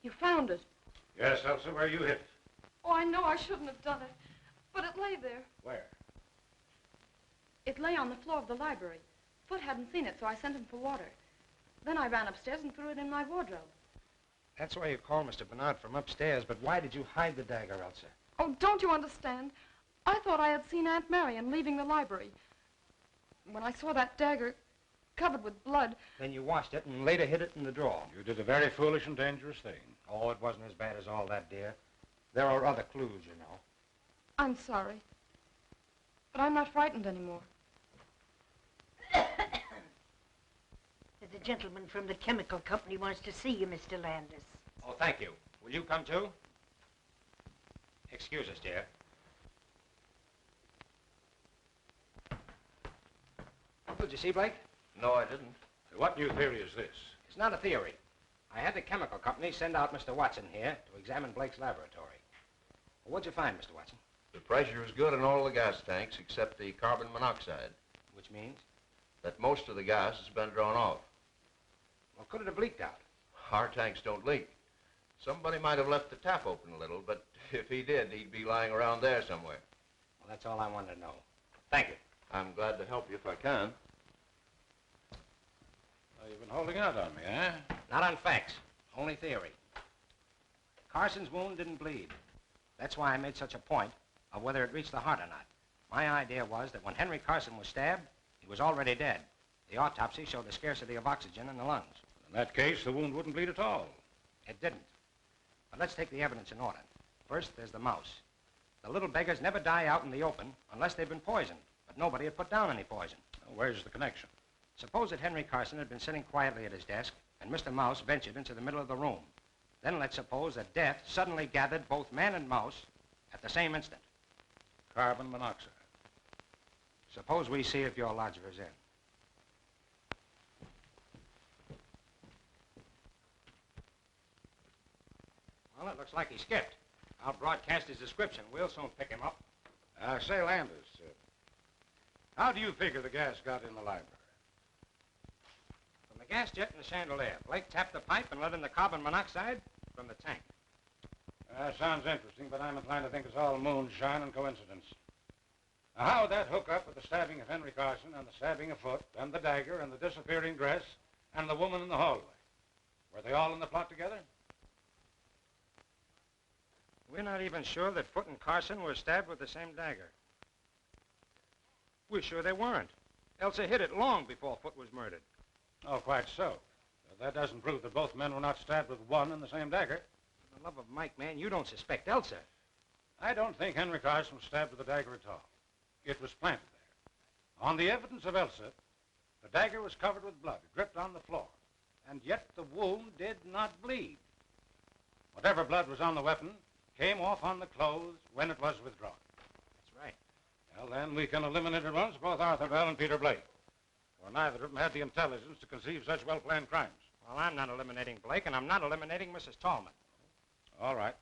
You found it. Yes, Elsa, where you hid it. Oh, I know I shouldn't have done it, but it lay there. Where? It lay on the floor of the library. Foot hadn't seen it, so I sent him for water. Then I ran upstairs and threw it in my wardrobe. That's why you called Mr. Bernard from upstairs, but why did you hide the dagger, Elsa? Oh, don't you understand? I thought I had seen Aunt Marion leaving the library. When I saw that dagger covered with blood... Then you washed it and later hid it in the drawer. You did a very foolish and dangerous thing. Oh, it wasn't as bad as all that, dear. There are other clues, you know. I'm sorry. But I'm not frightened anymore. The gentleman from the chemical company wants to see you, Mr. Landis. Oh, thank you. Will you come too? Excuse us, dear. Did you see, Blake? No, I didn't. What new theory is this? It's not a theory. I had the chemical company send out Mr. Watson here to examine Blake's laboratory. Well, what'd you find, Mr. Watson? The pressure is good in all the gas tanks except the carbon monoxide. Which means? That most of the gas has been drawn off. Well, could it have leaked out? Our tanks don't leak. Somebody might have left the tap open a little, but if he did, he'd be lying around there somewhere. Well, that's all I wanted to know. Thank you. I'm glad to help you if I can. Oh, you've been holding out on me, eh? Not on facts, only theory. Carson's wound didn't bleed. That's why I made such a point of whether it reached the heart or not. My idea was that when Henry Carson was stabbed, he was already dead. The autopsy showed a scarcity of oxygen in the lungs. In that case, the wound wouldn't bleed at all. It didn't. But let's take the evidence in order. First, there's the mouse. The little beggars never die out in the open unless they've been poisoned, but nobody had put down any poison. Well, where's the connection? Suppose that Henry Carson had been sitting quietly at his desk, and Mr. Mouse ventured into the middle of the room. Then let's suppose that death suddenly gathered both man and mouse at the same instant. Carbon monoxide. Suppose we see if your lodger is in. Well, it looks like he skipped. I'll broadcast his description. We'll soon pick him up. Say, Landis, how do you figure the gas got in the library? From the gas jet and the chandelier. Blake tapped the pipe and let in the carbon monoxide from the tank. Sounds interesting, but I'm inclined to think it's all moonshine and coincidence. Now, how would that hook up with the stabbing of Henry Carson and the stabbing of Foot and the dagger and the disappearing dress and the woman in the hallway? Were they all in the plot together? We're not even sure that Foot and Carson were stabbed with the same dagger. We're sure they weren't. Elsa hid it long before Foot was murdered. Oh, quite so. That doesn't prove that both men were not stabbed with one and the same dagger. For the love of Mike, man, you don't suspect Elsa. I don't think Henry Carson was stabbed with the dagger at all. It was planted there. On the evidence of Elsa, the dagger was covered with blood, dripped on the floor, and yet the wound did not bleed. Whatever blood was on the weapon came off on the clothes when it was withdrawn. That's right. Well, then we can eliminate at once both Arthur Bell and Peter Blake. For neither of them had the intelligence to conceive such well-planned crimes. Well, I'm not eliminating Blake, and I'm not eliminating Mrs. Tallman. All right.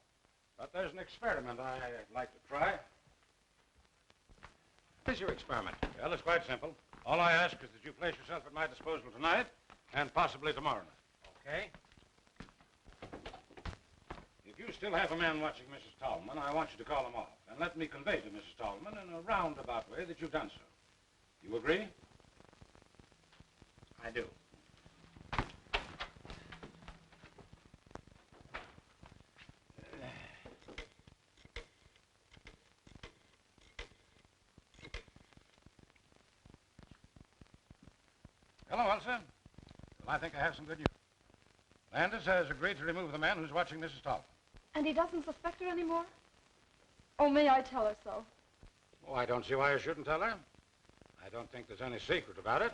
But there's an experiment I'd like to try. What is your experiment? Well, it's quite simple. All I ask is that you place yourself at my disposal tonight and possibly tomorrow night. Okay. you still have a man watching Mrs. Tallman, I want you to call him off. And let me convey to Mrs. Tallman in a roundabout way that you've done so. You agree? I do. Hello, Elsa. Well, I think I have some good news. Landis has agreed to remove the man who's watching Mrs. Tallman. And he doesn't suspect her anymore? Oh, may I tell her so? Oh, I don't see why I shouldn't tell her. I don't think there's any secret about it.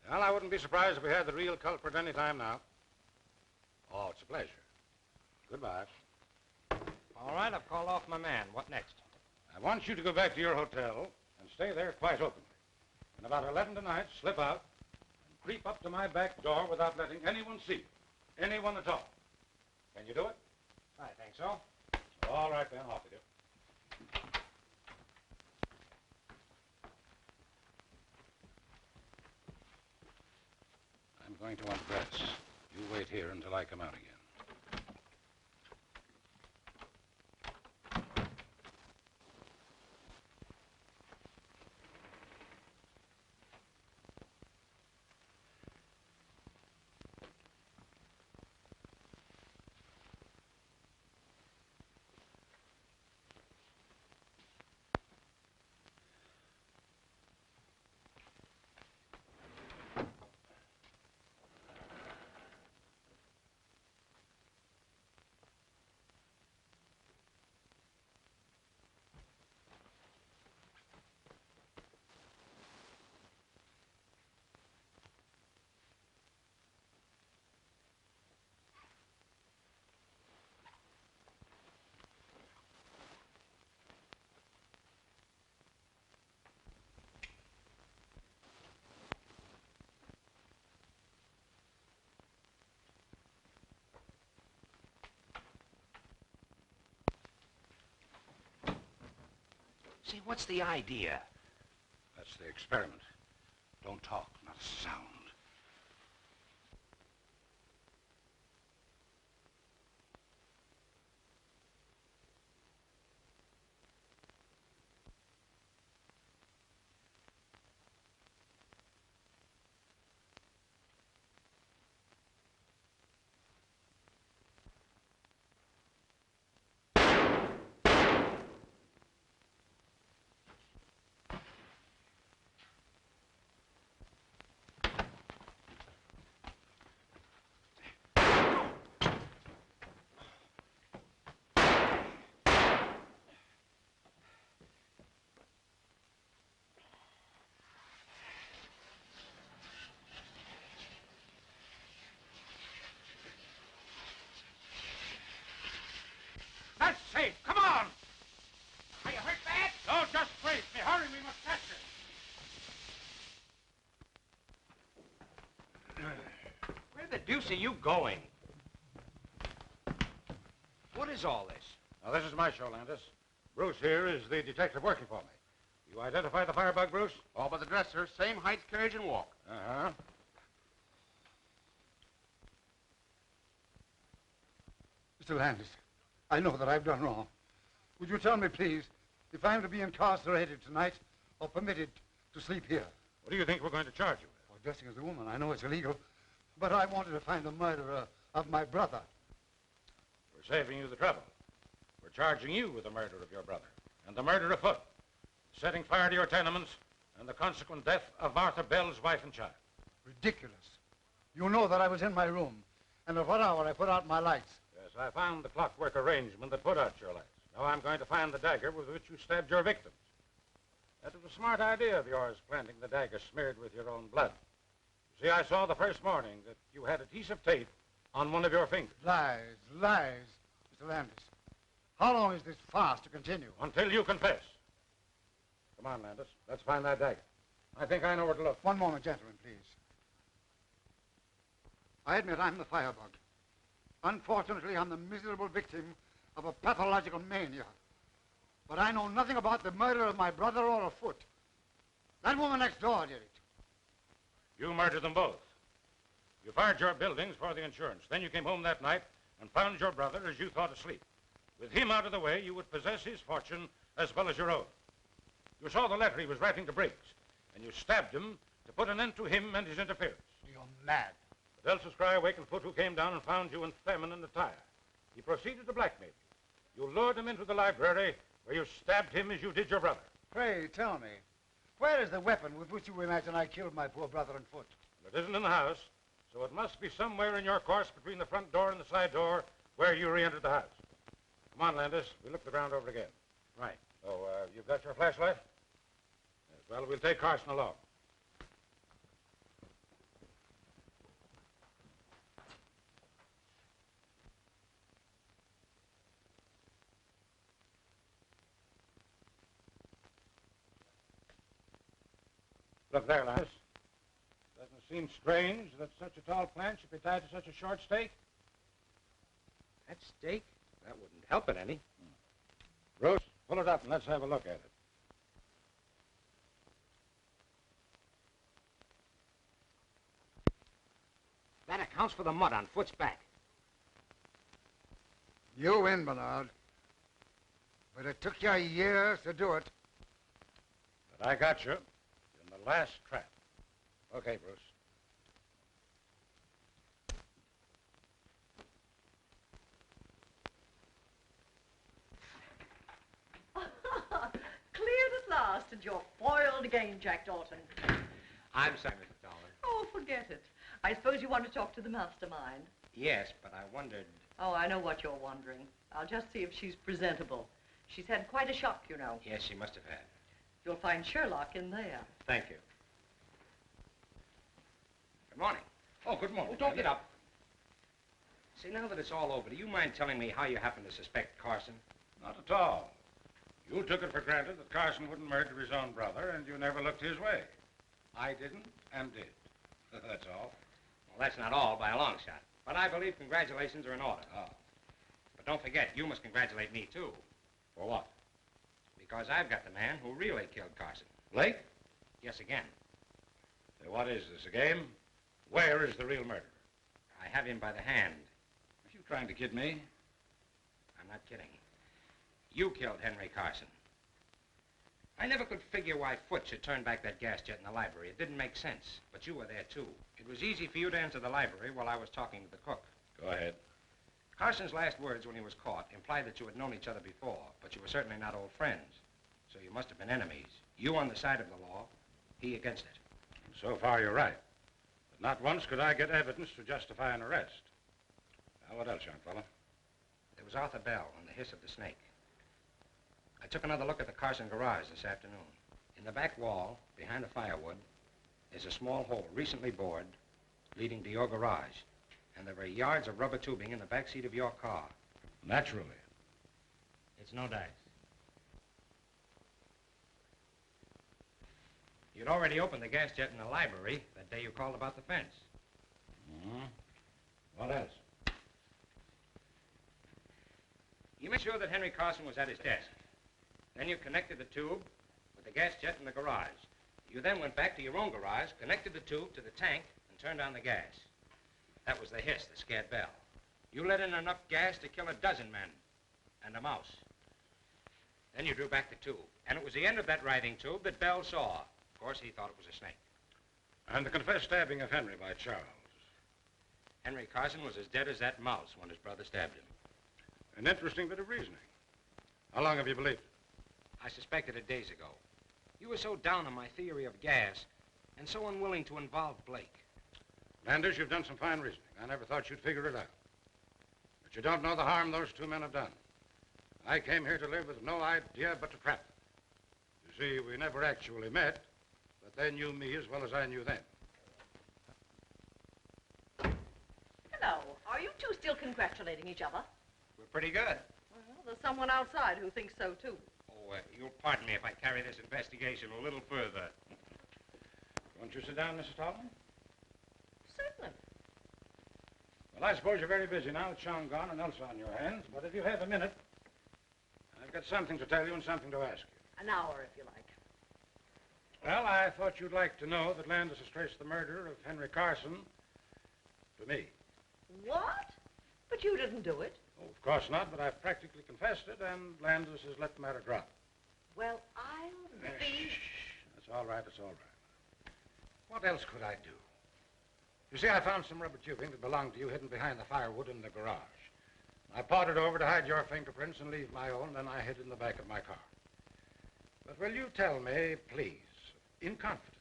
Well, I wouldn't be surprised if we had the real culprit any time now. Oh, it's a pleasure. Goodbye. All right, I've called off my man. What next? I want you to go back to your hotel and stay there quite openly. And about 11 tonight, slip out and creep up to my back door without letting anyone see you. Anyone at all. Can you do it? I think so. All right, then. Off with you. I'm going to undress. You wait here until I come out again. Say, what's the idea? That's the experiment. Don't talk, not a sound. That's safe. Come on. Are you hurt bad? No, just wait. Me hurry, we must catch her. Where the deuce are you going? What is all this? Now, this is my show, Landis. Bruce here is the detective working for me. You identify the firebug, Bruce? All but the dresser, same height, carriage, and walk. Uh-huh. Mr. Landis, I know that I've done wrong. Would you tell me, please, if I'm to be incarcerated tonight or permitted to sleep here? What do you think we're going to charge you with? Well, dressing as a woman, I know it's illegal, but I wanted to find the murderer of my brother. We're saving you the trouble. We're charging you with the murder of your brother and the murder afoot, setting fire to your tenements, and the consequent death of Martha Bell's wife and child. Ridiculous. You know that I was in my room, and at what hour I put out my lights. Yes, I found the clockwork arrangement that put out your lights. Now I'm going to find the dagger with which you stabbed your victims. That was a smart idea of yours, planting the dagger smeared with your own blood. You see, I saw the first morning that you had adhesive tape on one of your fingers. Lies, lies, Mr. Landis. How long is this farce to continue? Until you confess. Come on, Landis. Let's find that dagger. I think I know where to look. One moment, gentlemen, please. I admit I'm the firebug. Unfortunately, I'm the miserable victim of a pathological mania. But I know nothing about the murder of my brother or afoot. That woman next door did it. You murdered them both. You fired your buildings for the insurance. Then you came home that night and found your brother as you thought asleep. With him out of the way, you would possess his fortune as well as your own. You saw the letter he was writing to Briggs, and you stabbed him to put an end to him and his interference. You're mad. But Elsa's cry awakened Foot, who came down and found you and Tallman in the tire. He proceeded to blackmail you. You lured him into the library, where you stabbed him as you did your brother. Pray, tell me, where is the weapon with which you imagine I killed my poor brother and Foot? It isn't in the house, so it must be somewhere in your course between the front door and the side door where you re-entered the house. Come on, Landis. We'll look the ground over again. Right. So, you've got your flashlight? Yes, well, we'll take Carson along. Look there, Landis. Doesn't it seem strange that such a tall plant should be tied to such a short stake? That stake? That wouldn't help it any. Bruce, pull it up and let's have a look at it. That accounts for the mud on Foot's back. You win, Bernard. But it took you years to do it. But I got you in the last trap. Okay, Bruce. Cleared at last, and you're foiled again, Jack Dalton. I'm sorry, Mrs. Tallman. Oh, forget it. I suppose you want to talk to the mastermind. Yes, but I wondered... Oh, I know what you're wondering. I'll just see if she's presentable. She's had quite a shock, you know. Yes, she must have had. You'll find Sherlock in there. Thank you. Good morning. Oh, good morning. Oh, don't get up. See, now that it's all over, do you mind telling me how you happen to suspect Carson? Not at all. You took it for granted that Carson wouldn't murder his own brother, and you never looked his way. I didn't and did. That's all. Well, that's not all by a long shot. But I believe congratulations are in order. Oh. But don't forget, you must congratulate me, too. For what? Because I've got the man who really killed Carson. Blake? Yes, again. What is this, a game? Where is the real murderer? I have him by the hand. Are you trying to kid me? I'm not kidding. You killed Henry Carson. I never could figure why Foot should turn back that gas jet in the library. It didn't make sense. But you were there, too. It was easy for you to enter the library while I was talking to the cook. Go ahead. Carson's last words when he was caught implied that you had known each other before, but you were certainly not old friends. So you must have been enemies. You on the side of the law, he against it. So far, you're right. But not once could I get evidence to justify an arrest. Now, what else, young fellow? There was Arthur Bell and the hiss of the snake. I took another look at the Carson garage this afternoon. In the back wall, behind the firewood, is a small hole recently bored leading to your garage. And there were yards of rubber tubing in the back seat of your car. Naturally. It's no dice. You'd already opened the gas jet in the library that day you called about the fence. Mm-hmm. What else? You made sure that Henry Carson was at his desk. Then you connected the tube with the gas jet in the garage. You then went back to your own garage, connected the tube to the tank, and turned on the gas. That was the hiss that scared Bell. You let in enough gas to kill a dozen men and a mouse. Then you drew back the tube, and it was the end of that writhing tube that Bell saw. Of course, he thought it was a snake. And the confessed stabbing of Henry by Charles. Henry Carson was as dead as that mouse when his brother stabbed him. An interesting bit of reasoning. How long have you believed it? I suspected it days ago. You were so down on my theory of gas and so unwilling to involve Blake. Landis, you've done some fine reasoning. I never thought you'd figure it out. But you don't know the harm those two men have done. I came here to live with no idea but to trap them. You see, we never actually met, but they knew me as well as I knew them. Hello. Are you two still congratulating each other? We're pretty good. Well, there's someone outside who thinks so, too. Oh, you'll pardon me if I carry this investigation a little further. Won't you sit down, Mrs. Tallman? Certainly. Well, I suppose you're very busy now with Sean gone and Elsa on your hands, but if you have a minute, I've got something to tell you and something to ask you. An hour, if you like. Well, I thought you'd like to know that Landis has traced the murder of Henry Carson for me. What? But you didn't do it. Oh, of course not, but I've practically confessed it, and Landis has let the matter drop. Well, I'll be... That's all right, it's all right. What else could I do? You see, I found some rubber tubing that belonged to you hidden behind the firewood in the garage. I pawed it over to hide your fingerprints and leave my own, then I hid it in the back of my car. But will you tell me, please, in confidence,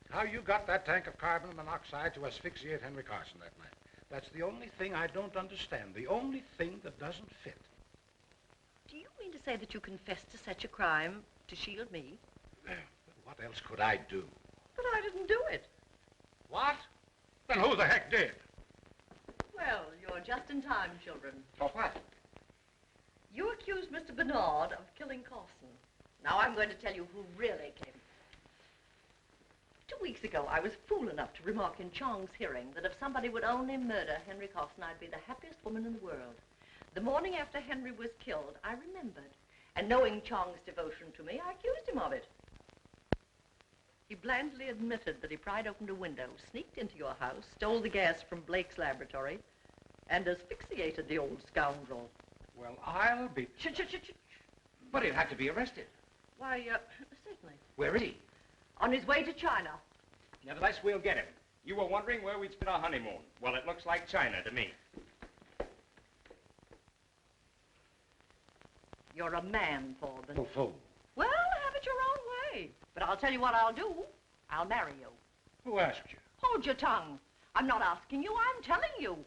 how you got that tank of carbon monoxide to asphyxiate Henry Carson that night? That's the only thing I don't understand, the only thing that doesn't fit. Do you mean to say that you confessed to such a crime to shield me? What else could I do? But I didn't do it. What? Then who the heck did? Well, you're just in time, children. For what? You accused Mr. Bernard of killing Carson. Now I'm going to tell you who really came. 2 weeks ago, I was fool enough to remark in Chong's hearing that if somebody would only murder Henry Carson, I'd be the happiest woman in the world. The morning after Henry was killed, I remembered. And knowing Chong's devotion to me, I accused him of it. He blandly admitted that he pried open a window, sneaked into your house, stole the gas from Blake's laboratory, and asphyxiated the old scoundrel. Well, I'll be... But he'll have to be arrested. Why, certainly. Where is he? On his way to China. Nevertheless, we'll get him. You were wondering where we'd spend our honeymoon. Well, it looks like China to me. You're a man, Thorben. Oh, fool. Well, have it your own way. But I'll tell you what I'll do. I'll marry you. Who asked you? Hold your tongue. I'm not asking you, I'm telling you.